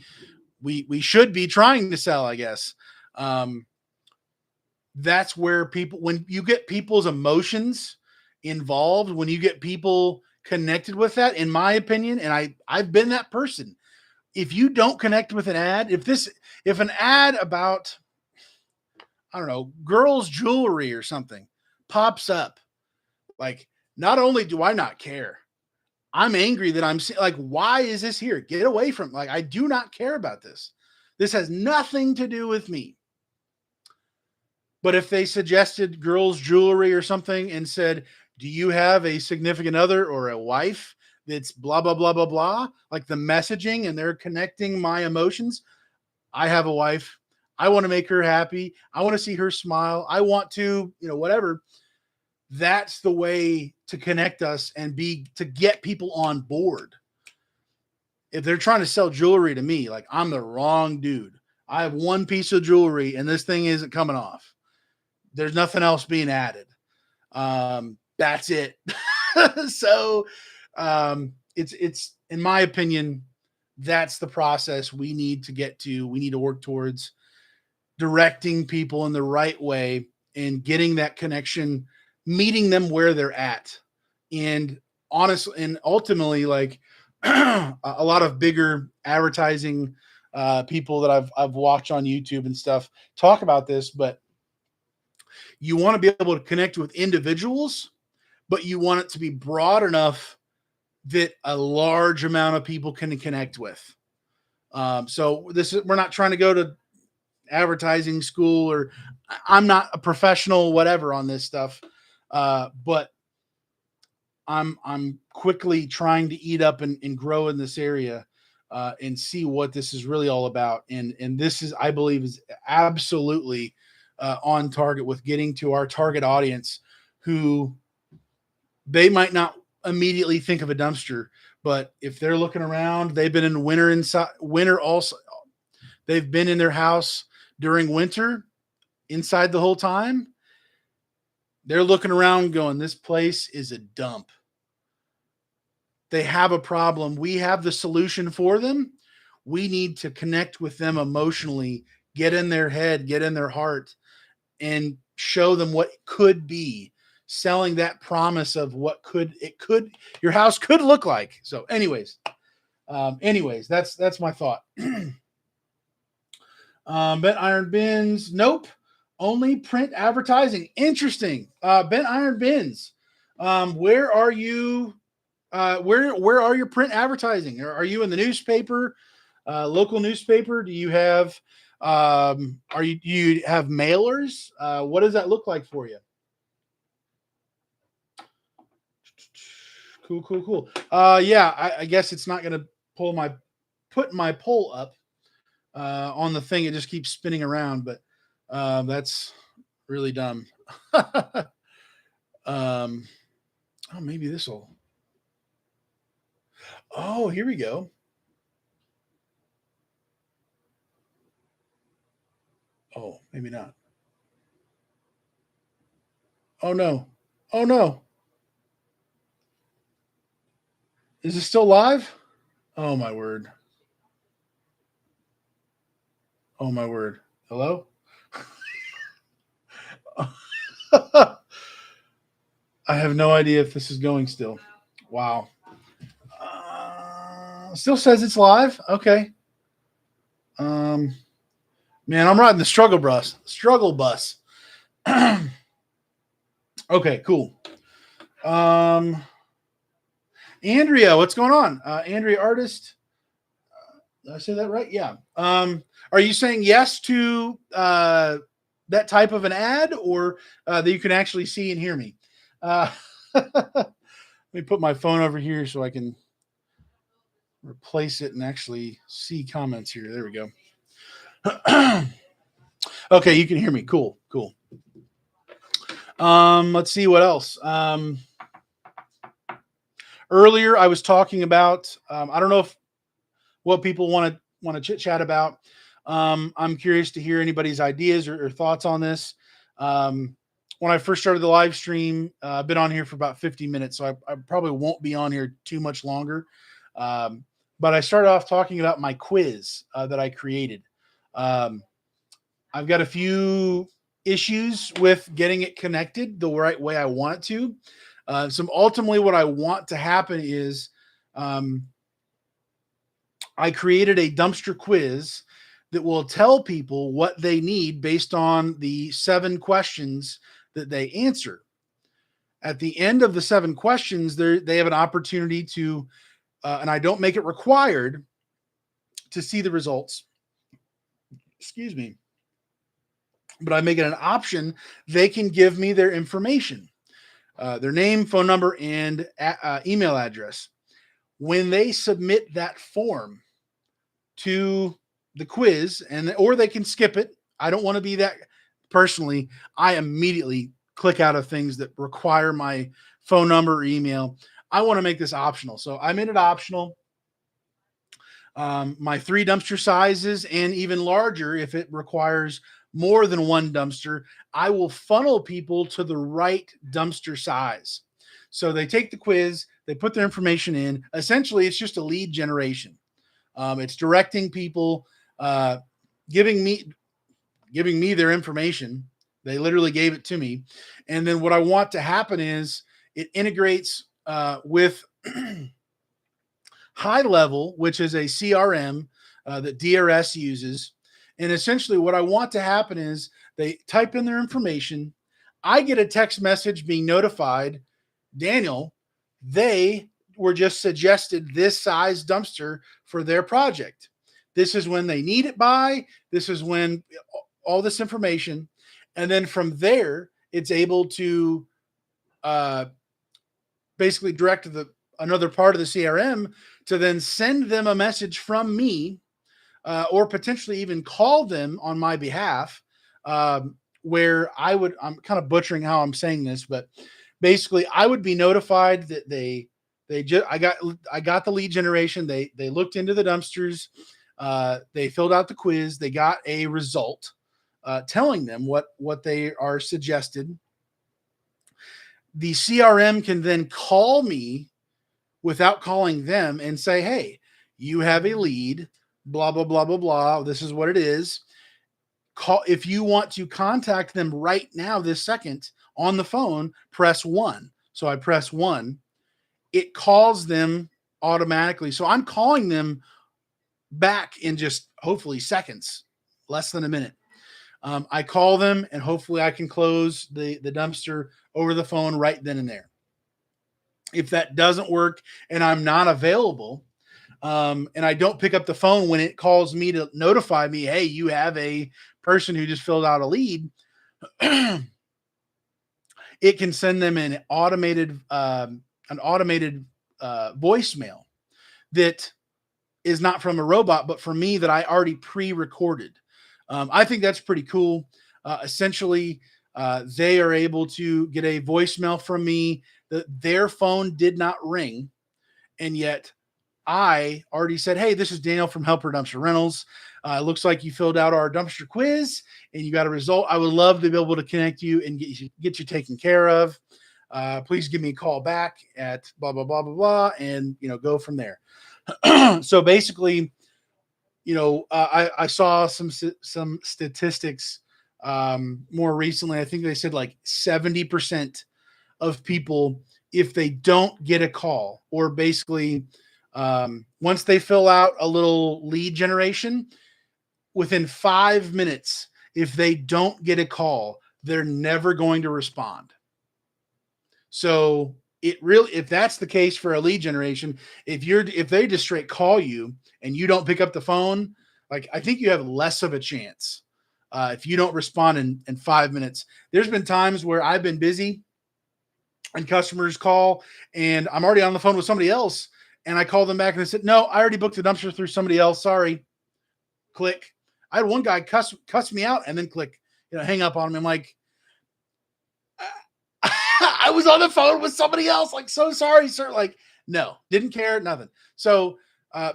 should be trying to sell, I guess. Um, that's where people, when you get people's emotions involved, when you get people connected with that, in my opinion, and I've been that person. If you don't connect with an ad, if an ad about, I don't know, girls jewelry or something pops up, like, not only do I not care, I'm angry that like, why is this here? Get away from, like, I do not care about this. This has nothing to do with me. But if they suggested girls jewelry or something and said, do you have a significant other or a wife that's blah, blah, blah, blah, blah, like the messaging, and they're connecting my emotions. I have a wife. I want to make her happy. I want to see her smile. I want to, whatever. That's the way to connect us and to get people on board. If they're trying to sell jewelry to me, like, I'm the wrong dude. I have one piece of jewelry and this thing isn't coming off. There's nothing else being added. That's it. So it's in my opinion, that's the process we need to get to. We need to work towards directing people in the right way and getting that connection, meeting them where they're at. And honestly, and ultimately, like, a lot of bigger advertising people that I've watched on YouTube and stuff talk about this, but you want to be able to connect with individuals, but you want it to be broad enough that a large amount of people can connect with. So we're not trying to go to advertising school, or I'm not a professional, whatever, on this stuff. But I'm quickly trying to eat up and grow in this area, and see what this is really all about. And this is, I believe, is absolutely on target with getting to our target audience, who they might not immediately think of a dumpster, but if they're looking around, they've been in winter also. They've been in their house during winter inside the whole time. They're looking around going, this place is a dump. They have a problem. We have the solution for them. We need to connect with them emotionally, get in their head, get in their heart, and show them what could be, selling that promise of what your house could look like. So anyways, that's my thought. Bent iron bins. Nope. Only print advertising. Interesting. Bent iron bins. Where are you? Where are your print advertising? Are you in the newspaper, local newspaper? Do you have, do you have mailers? What does that look like for you? Cool. Yeah, I guess it's not going to put my poll up on the thing. It just keeps spinning around, but that's really dumb. Oh, maybe this will. Oh, here we go. Oh, maybe not. Oh no. Oh no. Is it still live? Oh my word. Oh my word. Hello? I have no idea if this is going still. Wow. Still says it's live. Okay. Man, I'm riding the struggle bus. Struggle bus. Okay, cool. Andrea, what's going on? Andrea Artist. Did I say that right? Yeah. Are you saying yes to that type of an ad, or that you can actually see and hear me? Let me put my phone over here so I can replace it and actually see comments here. There we go. Okay, you can hear me. Cool. Let's see what else. Earlier I was talking about, I don't know what people want to chit chat about. I'm curious to hear anybody's ideas or thoughts on this. Um, when I first started the live stream, I've been on here for about 50 minutes, so I probably won't be on here too much longer. Um, but I started off talking about my quiz that I created. Um, I've got a few issues with getting it connected the right way I want it to. So ultimately, what I want to happen is um, I created a dumpster quiz that will tell people what they need based on the 7 questions that they answer. At the end of the 7 questions, they have an opportunity to, and I don't make it required to see the results. Excuse me, but I make it an option. They can give me their information, their name, phone number, and email address. When they submit that form to the quiz, and or they can skip it. I don't want to be that personally. I immediately click out of things that require my phone number or email. I want to make this optional. So I made it optional. My 3 dumpster sizes and even larger if it requires more than 1 dumpster. I will funnel people to the right dumpster size. So they take the quiz, they put their information in. Essentially, it's just a lead generation. It's directing people, uh, giving me their information. They literally gave it to me, and then what I want to happen is it integrates with High Level, which is a CRM that DRS uses. And essentially, what I want to happen is they type in their information. I get a text message being notified, Daniel, they were just suggested this size dumpster for their project. This is when they need it by. This is when all this information. And then from there, it's able to uh, basically direct to another part of the CRM to then send them a message from me, or potentially even call them on my behalf, where I'm kind of butchering how I'm saying this, but basically I would be notified that I got the lead generation. They looked into the dumpsters. They filled out the quiz. They got a result telling them what they are suggested. The CRM can then call me without calling them and say, hey, you have a lead, blah, blah, blah, blah, blah. This is what it is. Call if you want to contact them right now, this second on the phone, press 1. So I press 1. It calls them automatically. So I'm calling them back in just hopefully seconds, less than a minute. I call them and hopefully I can close the dumpster over the phone right then and there. If that doesn't work and I'm not available, and I don't pick up the phone when it calls me to notify me, hey, you have a person who just filled out a lead, it can send them an automated voicemail that is not from a robot, but from me that I already pre-recorded. I think that's pretty cool. Essentially, they are able to get a voicemail from me that their phone did not ring, and yet I already said, hey, this is Daniel from Helper Dumpster Rentals. It looks like you filled out our dumpster quiz and you got a result. I would love to be able to connect you and get you taken care of. Please give me a call back at blah, blah, blah, blah, blah, and, go from there. So basically, I saw some statistics more recently. I think they said like 70% of people, if they don't get a call, or basically once they fill out a little lead generation, within 5 minutes, if they don't get a call, they're never going to respond. So if that's the case for a lead generation, if they just straight call you and you don't pick up the phone, like I think you have less of a chance if you don't respond in 5 minutes. There's been times where I've been busy and customers call and I'm already on the phone with somebody else, and I call them back and they said, no, I already booked the dumpster through somebody else. Sorry. Click. I had one guy cuss me out and then click, hang up on him. I'm like, I was on the phone with somebody else. Like, so sorry, sir. Like, no, didn't care, nothing. So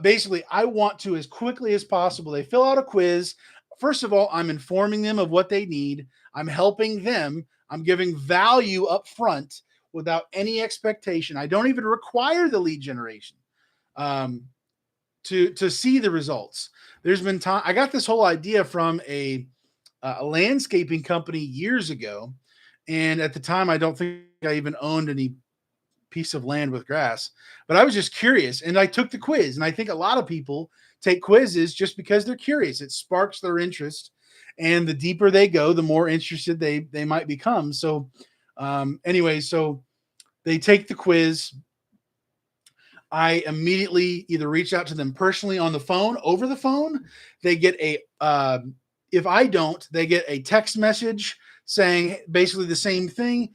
basically, I want to, as quickly as possible, they fill out a quiz. First of all, I'm informing them of what they need. I'm helping them. I'm giving value up front without any expectation. I don't even require the lead generation um, to see the results. There's been time. I got this whole idea from a landscaping company years ago, and at the time, I don't think I even owned any piece of land with grass. But I was just curious, and I took the quiz. And I think a lot of people take quizzes just because they're curious. It sparks their interest, and the deeper they go, the more interested they might become. So, anyway, so they take the quiz. I immediately either reach out to them personally on the phone, over the phone. They get if I don't, they get a text message saying basically the same thing.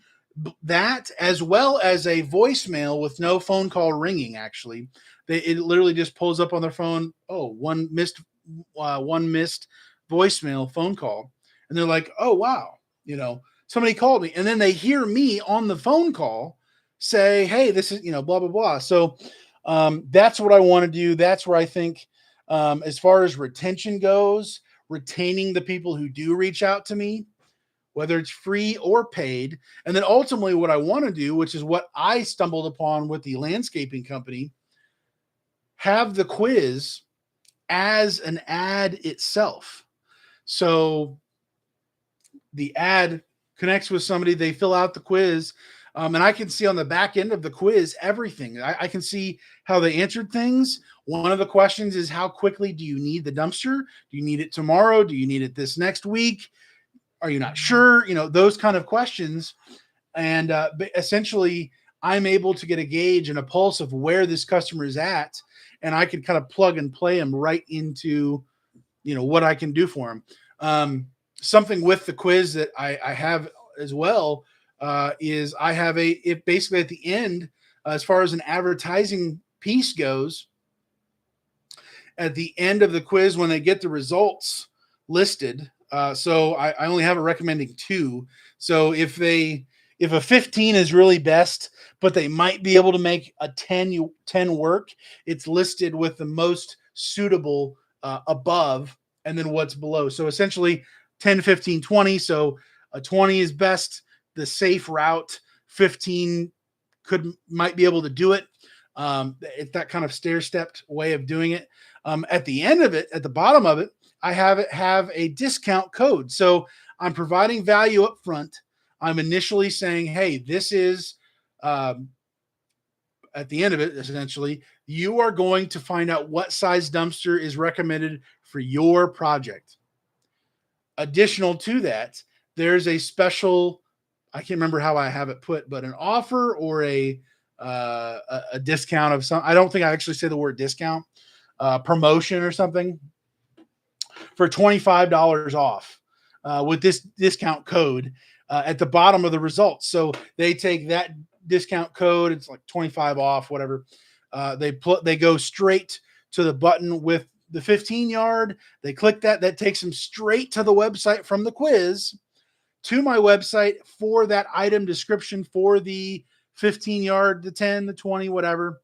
That, as well as a voicemail with no phone call ringing. Actually, it literally just pulls up on their phone. Oh, one missed voicemail phone call, and they're like, oh wow, somebody called me, and then they hear me on the phone call say, hey, this is blah blah blah. So that's what I want to do. That's where I think, as far as retention goes, retaining the people who do reach out to me, whether it's free or paid. And then ultimately, what I want to do, which is what I stumbled upon with the landscaping company, have the quiz as an ad itself. So the ad connects with somebody, they fill out the quiz. And I can see on the back end of the quiz everything. I can see how they answered things. One of the questions is, how quickly do you need the dumpster? Do you need it tomorrow? Do you need it this next week? Are you not sure? Those kind of questions. And essentially, I'm able to get a gauge and a pulse of where this customer is at. And I can kind of plug and play them right into, what I can do for them. Something with the quiz that I have as well is I have it basically at the end, as far as an advertising piece goes, at the end of the quiz, when they get the results listed, so I only have it recommending 2. So if a 15 is really best, but they might be able to make a 10 work, it's listed with the most suitable above, and then what's below. So essentially 10, 15, 20. So a 20 is best, the safe route. 15 might be able to do it. It's that kind of stair-stepped way of doing it. At the end of it, at the bottom of it, I have a discount code. So I'm providing value up front. I'm initially saying, hey, this is, at the end of it, essentially, you are going to find out what size dumpster is recommended for your project. Additional to that, there's a special, I can't remember how I have it put, but an offer or a discount of some, I don't think I actually say the word discount, promotion or something, for $25 off with this discount code at the bottom of the results. So they take that discount code, it's like 25 off, whatever. They go straight to the button with the 15 yard. They click that takes them straight to the website from the quiz, to my website for that item description for the 15 yard, the 10, the 20, whatever.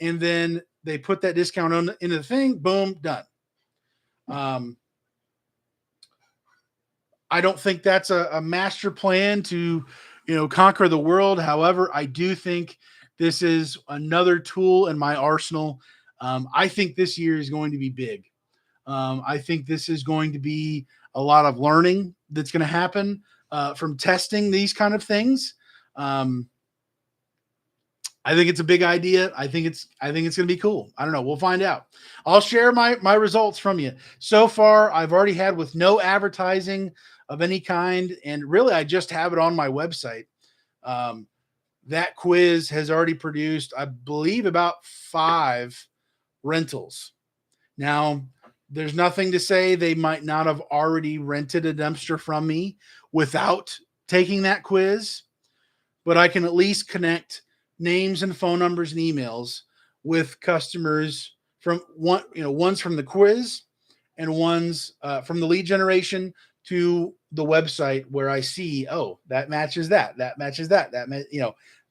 And then they put that discount into the thing, boom, done. I don't think that's a master plan to, conquer the world. However, I do think this is another tool in my arsenal. I think this year is going to be big. I think this is going to be a lot of learning that's going to happen from testing these kind of things. I think it's a big idea. I think it's going to be cool. I don't know. We'll find out. I'll share my results from you. So far, I've already had with no advertising of any kind, and really, I just have it on my website. That quiz has already produced, I believe, about 5 rentals. Now, there's nothing to say they might not have already rented a dumpster from me without taking that quiz, but I can at least connect names and phone numbers and emails with customers from one's from the quiz and one's from the lead generation to the website, where I see, oh, that matches that matches that,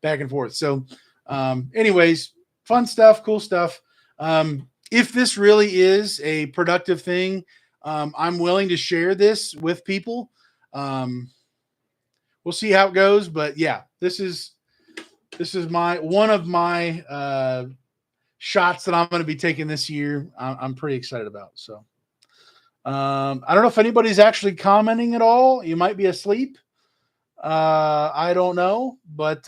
back and forth. So anyways, fun stuff, cool stuff. if this really is a productive thing, I'm willing to share this with people. Um, we'll see how it goes, but yeah, this is my one of my shots that I'm going to be taking this year. I'm pretty excited about. So I don't know if anybody's actually commenting at all. You might be asleep. I don't know, but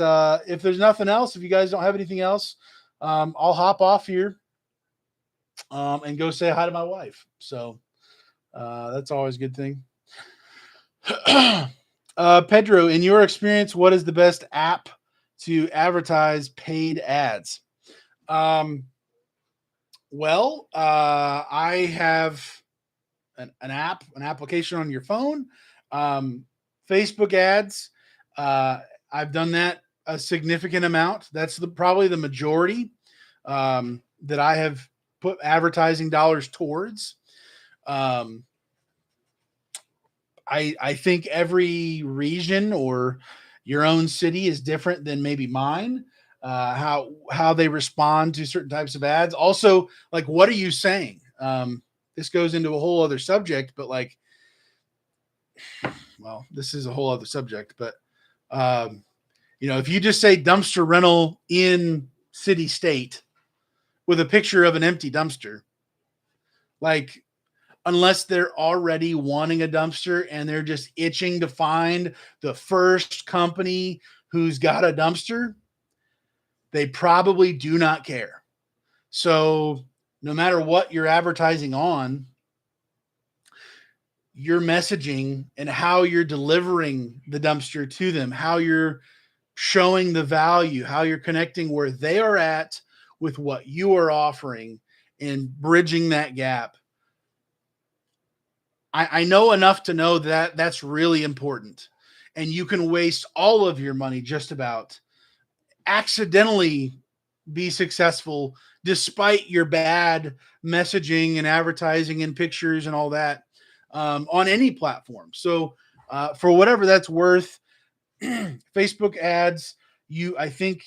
if there's nothing else, if you guys don't have anything else, I'll hop off here and go say hi to my wife. So that's always a good thing. Pedro, in your experience, what is the best app to advertise paid ads? Well, I have an application on your phone. Facebook ads. I've done that a significant amount. That's probably the majority that I have put advertising dollars towards. I think every region or your own city is different than maybe mine. How they respond to certain types of ads. Also, like, what are you saying? This goes into a whole other subject, but like, well, this is a whole other subject. But if you just say dumpster rental in city state with a picture of an empty dumpster, like, unless they're already wanting a dumpster and they're just itching to find the first company who's got a dumpster, they probably do not care. So no matter what you're advertising on, your messaging and how you're delivering the dumpster to them, how you're showing the value, how you're connecting where they are at with what you are offering and bridging that gap. I know enough to know that that's really important. And you can waste all of your money just about, accidentally be successful despite your bad messaging and advertising and pictures and all that on any platform. So for whatever that's worth, Facebook ads, I think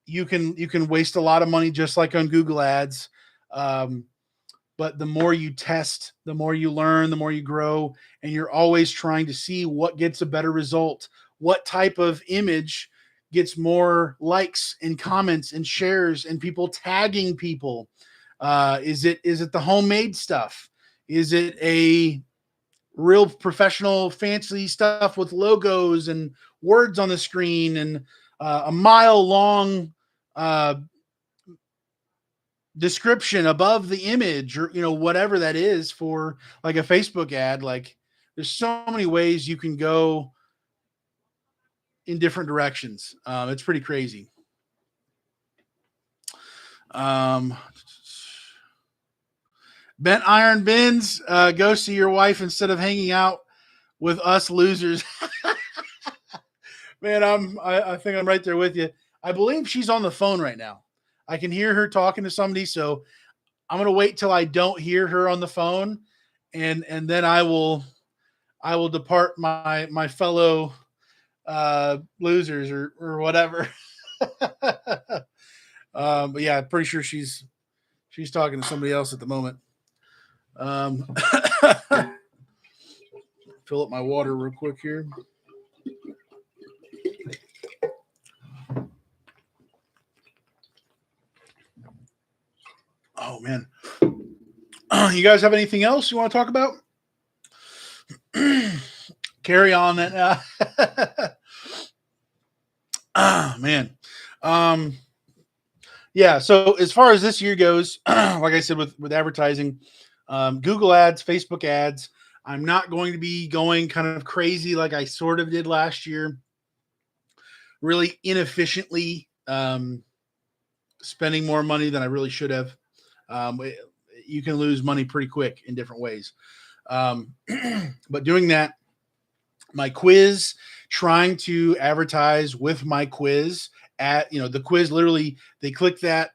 you can waste a lot of money just like on Google ads. But the more you test, the more you learn, the more you grow, and you're always trying to see what gets a better result, what type of image gets more likes and comments and shares and people tagging people. Is it the homemade stuff? Is it a real professional fancy stuff with logos and words on the screen and a mile long description above the image, or whatever that is for like a Facebook ad? Like, there's so many ways you can go in different directions. It's pretty crazy. Bent iron bins, go see your wife instead of hanging out with us losers. Man, I think I'm right there with you. I believe she's on the phone right now. I can hear her talking to somebody, so I'm gonna wait till I don't hear her on the phone, and then I will depart my fellow losers or whatever. But yeah, I'm pretty sure she's talking to somebody else at the moment. Fill up my water real quick here. Oh man, you guys have anything else you want to talk about? Carry on that. Man. Yeah. So as far as this year goes, like I said, with advertising, Google ads, Facebook ads, I'm not going to be going kind of crazy like I sort of did last year. Really inefficiently spending more money than I really should have. You can lose money pretty quick in different ways. But doing that, my quiz, trying to advertise with my quiz at, the quiz, literally they click that,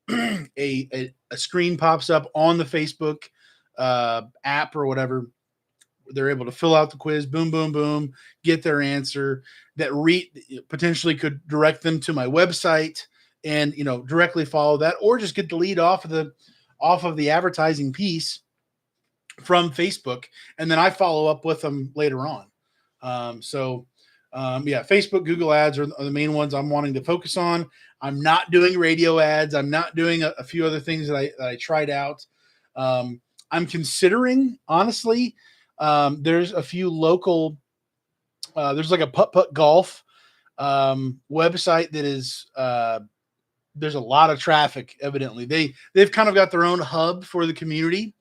a screen pops up on the Facebook app or whatever. They're able to fill out the quiz, boom, boom, boom, get their answer that potentially could direct them to my website and, directly follow that, or just get the lead off of off of the advertising piece from Facebook, and then I follow up with them later on. Yeah, Facebook, Google ads are the main ones I'm wanting to focus on. I'm not doing radio ads. I'm not doing a few other things that I tried out. I'm considering, honestly, there's a few local, there's like a putt golf website that is, there's a lot of traffic. Evidently, they've kind of got their own hub for the community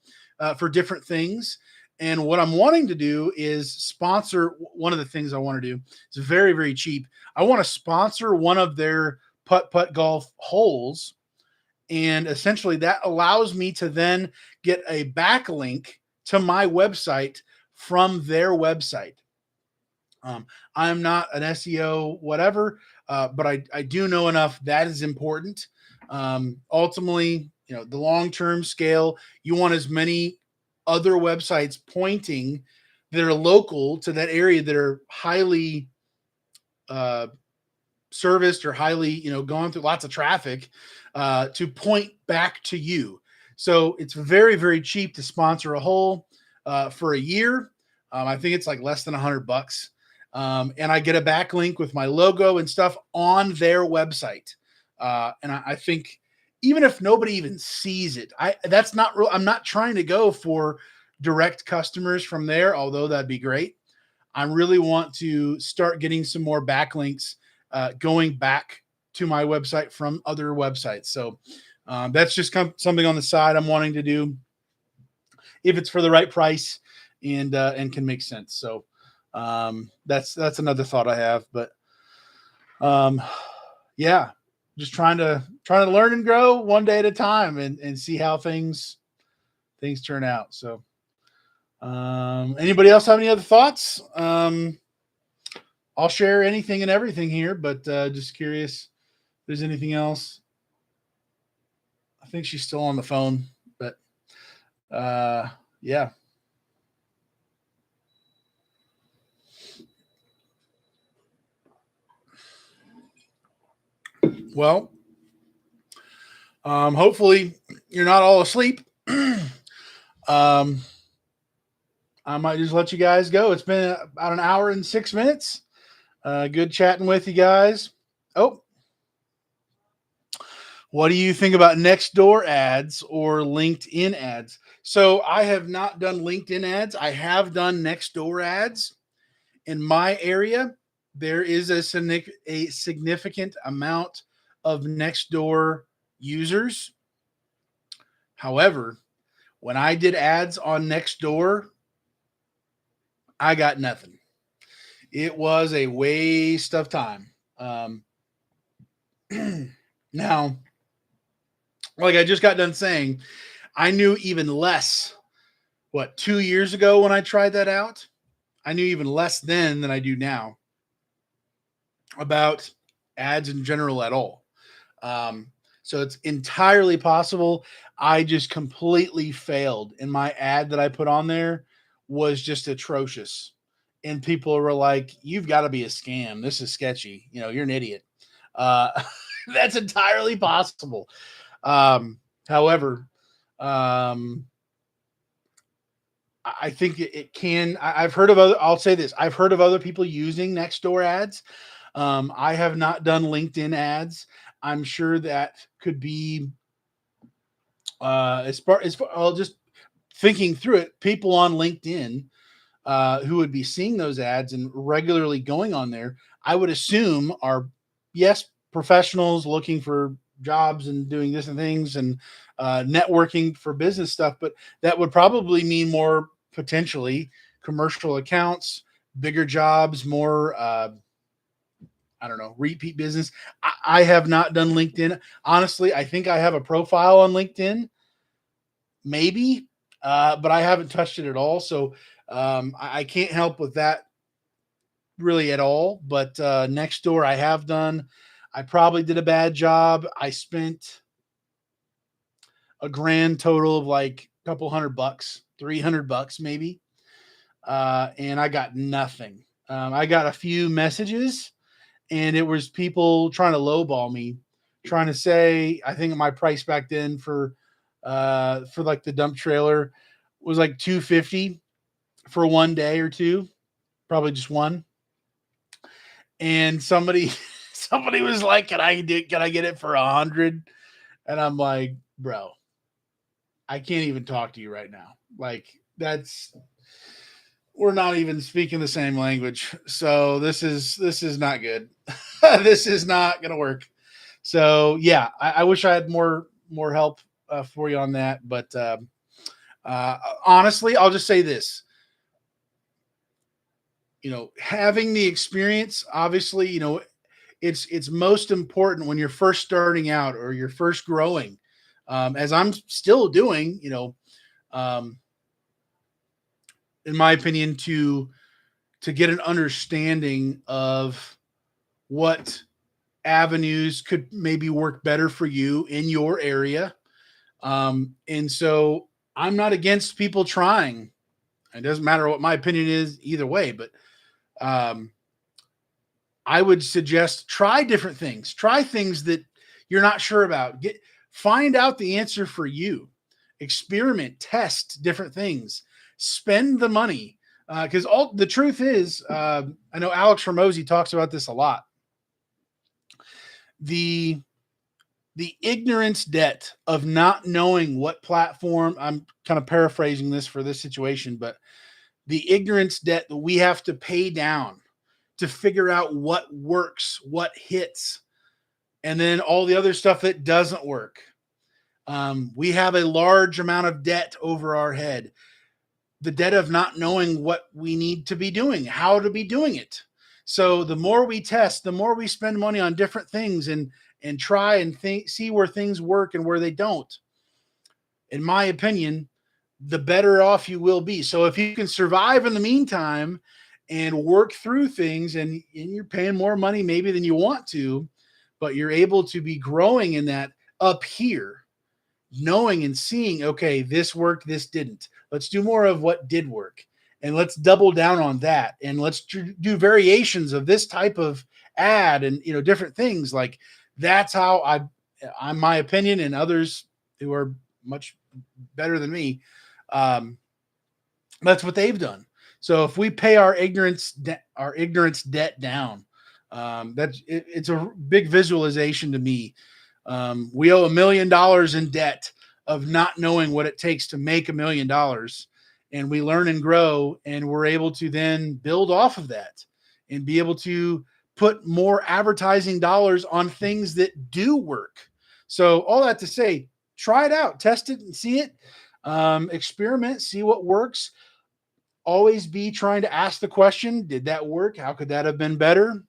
for different things. And what I'm wanting to do is sponsor one of the things I want to do. It's very, very cheap. I want to sponsor one of their putt golf holes. And essentially that allows me to then get a backlink to my website from their website. I'm not an SEO, whatever, but I do know enough that is important. Ultimately, the long-term scale, you want as many other websites pointing that are local to that area that are highly serviced or highly, gone through lots of traffic to point back to you. So it's very, very cheap to sponsor a hole for a year. I think it's like less than $100. And I get a backlink with my logo and stuff on their website. And I think even if nobody even sees it, that's not real. I'm not trying to go for direct customers from there, although that'd be great. I really want to start getting some more backlinks going back to my website from other websites. So that's just something on the side I'm wanting to do if it's for the right price and can make sense. So that's another thought I have, but yeah, just trying to learn and grow one day at a time and see how things turn out. So anybody else have any other thoughts? I'll share anything and everything here, but just curious if there's anything else. I think she's still on the phone, but yeah. Well, hopefully you're not all asleep. I might just let you guys go. It's been about an hour and 6 minutes. Good chatting with you guys. Oh, what do you think about Nextdoor ads or LinkedIn ads? So I have not done LinkedIn ads. I have done Nextdoor ads. In my area, there is a significant amount of Nextdoor users. However, when I did ads on Nextdoor, I got nothing. It was a waste of time. Now, like I just got done saying, I knew even less, 2 years ago when I tried that out? I knew even less then than I do now about ads in general at all. So it's entirely possible I just completely failed, and my ad that I put on there was just atrocious. And people were like, "You've got to be a scam. This is sketchy. You're an idiot." That's entirely possible. However, I think it can. I've heard of other. I'll say this: I've heard of other people using Nextdoor ads. I have not done LinkedIn ads. I'm sure that could be as far I'll just thinking through it. People on LinkedIn who would be seeing those ads and regularly going on there, I would assume are yes professionals looking for jobs and doing different things and networking for business stuff, but that would probably mean more potentially commercial accounts, bigger jobs, more I don't know, repeat business. I have not done LinkedIn. Honestly, I think I have a profile on LinkedIn, maybe, but I haven't touched it at all. So I can't help with that really at all. But Nextdoor, I have done. I probably did a bad job. I spent a grand total of like a couple $100, $300 maybe, and I got nothing. I got a few messages, and it was people trying to lowball me, trying to say, I think my price back then for for like the dump trailer was like 250 for one day or two, probably just one. And somebody somebody was like, can I get it for 100? And I'm like, bro, I can't even talk to you right now. Like, that's, we're not even speaking the same language. So this is not good. This is not gonna work. So yeah, I wish I had more help for you on that. But honestly, I'll just say this: having the experience, obviously, it's most important when you're first starting out or you're first growing. As I'm still doing, um, in my opinion, to get an understanding of what avenues could maybe work better for you in your area. And so I'm not against people trying. It doesn't matter what my opinion is either way, but um, I would suggest try different things. Try things that you're not sure about. Find out the answer for you. Experiment, test different things. Spend the money because all the truth is, I know Alex Ramosi talks about this a lot. The ignorance debt of not knowing what platform. I'm kind of paraphrasing this for this situation, but the ignorance debt that we have to pay down to figure out what works, what hits, and then all the other stuff that doesn't work. We have a large amount of debt over our head. The debt of not knowing what we need to be doing, how to be doing it. So the more we test, the more we spend money on different things and try and see where things work and where they don't. In my opinion, the better off you will be. So if you can survive in the meantime and work through things and you're paying more money maybe than you want to, but you're able to be growing in that up here, knowing and seeing, okay, this worked, this didn't. Let's do more of what did work. And let's double down on that. And let's do variations of this type of ad and, different things. Like that's how on my opinion, and others who are much better than me, that's what they've done. So if we pay our ignorance debt down, it's a big visualization to me. We owe $1 million in debt of not knowing what it takes to make $1 million, and we learn and grow, and we're able to then build off of that and be able to put more advertising dollars on things that do work. So all that to say, try it out, test it and see it, experiment, see what works. Always be trying to ask the question, did that work? How could that have been better?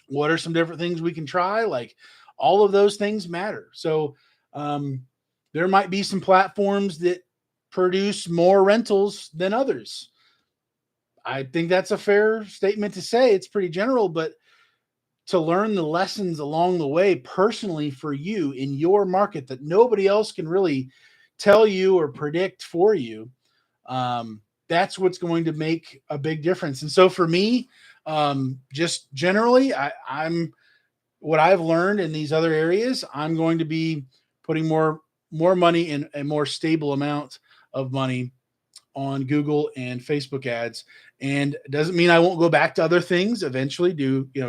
What are some different things we can try? Like all of those things matter. So there might be some platforms that produce more rentals than others. I think that's a fair statement to say. It's pretty general, but to learn the lessons along the way personally for you in your market that nobody else can really tell you or predict for you, that's what's going to make a big difference. And so for me, just generally, I'm what I've learned in these other areas, I'm going to be putting more money in a more stable amount of money on Google and Facebook ads. And it doesn't mean I won't go back to other things eventually,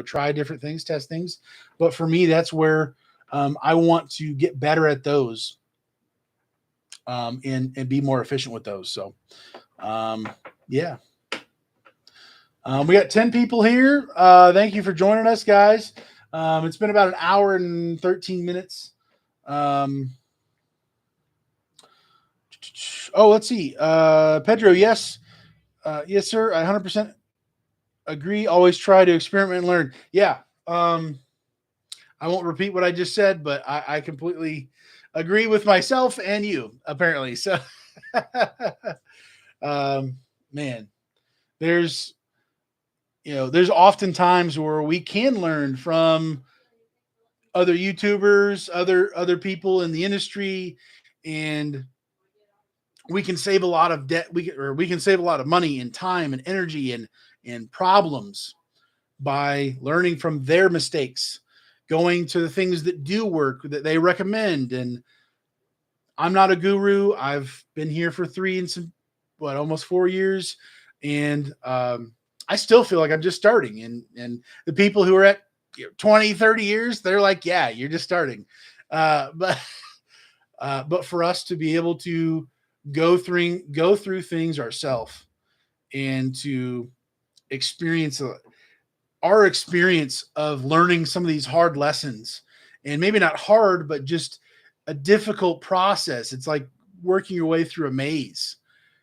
try different things, test things. But for me, that's where I want to get better at those and be more efficient with those. So, yeah. We got 10 people here. Thank you for joining us, guys. It's been about an hour and 13 minutes. Let's see. Pedro, yes. Yes, sir. I 100% agree. Always try to experiment and learn. Yeah. I won't repeat what I just said, but I completely agree with myself and you, apparently. So, man, there's often times where we can learn from other YouTubers, other people in the industry, and we can save a lot of debt. We can save a lot of money and time and energy and problems by learning from their mistakes, going to the things that do work that they recommend. And I'm not a guru. I've been here for almost 4 years, and I still feel like I'm just starting. And the people who are at 20, 30 years, they're like, yeah, you're just starting. But but for us to be able to go through things ourselves and to experience our experience of learning some of these hard lessons, and maybe not hard, but just a difficult process. It's like working your way through a maze.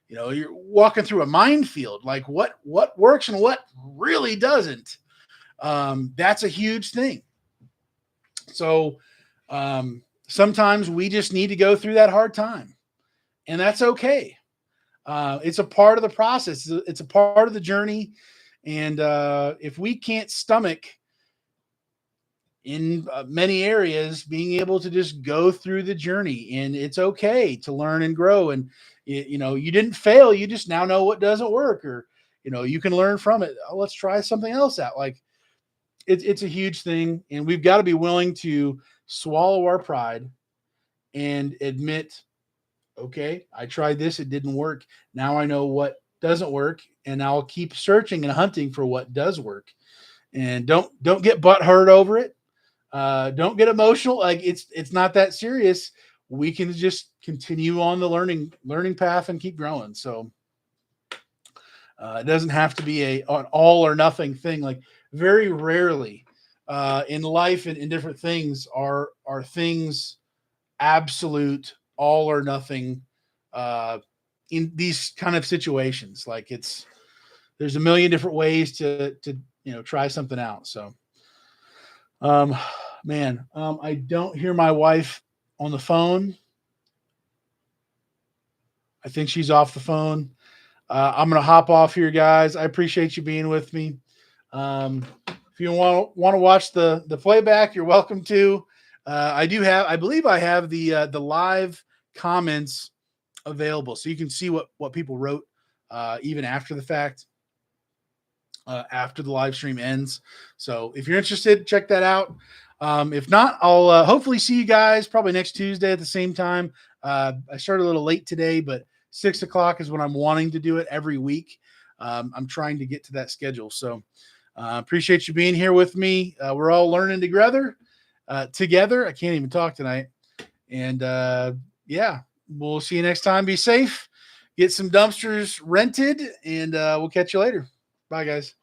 You're walking through a minefield. Like what works and what really doesn't. That's a huge thing. So sometimes we just need to go through that hard time, and that's okay. It's a part of the process. It's a part of the journey. And if we can't stomach in many areas being able to just go through the journey, and it's okay to learn and grow, and you didn't fail, you just now know what doesn't work, or you can learn from it. Oh, let's try something else out. Like it's a huge thing, and we've got to be willing to swallow our pride and admit, okay, I tried this, it didn't work. Now I know what doesn't work, and I'll keep searching and hunting for what does work. And don't get butt hurt over it. Don't get emotional. Like it's not that serious. We can just continue on the learning path and keep growing. So it doesn't have to be an all or nothing thing. Like very rarely in life and in different things are things absolute all or nothing in these kind of situations. Like there's a million different ways to try something out. So um man, I don't hear my wife on the phone. I think she's off the phone. I'm gonna hop off here, guys. I appreciate you being with me. If you want to watch the playback, you're welcome to. I believe I have the live comments available, so you can see what people wrote even after the fact, after the live stream ends. So if you're interested, check that out. If not, I'll hopefully see you guys probably next Tuesday at the same time. I started a little late today, but 6 o'clock is when I'm wanting to do it every week. I'm trying to get to that schedule. So appreciate you being here with me. We're all learning together. Together. I can't even talk tonight. And yeah, we'll see you next time. Be safe. Get some dumpsters rented, and we'll catch you later. Bye, guys.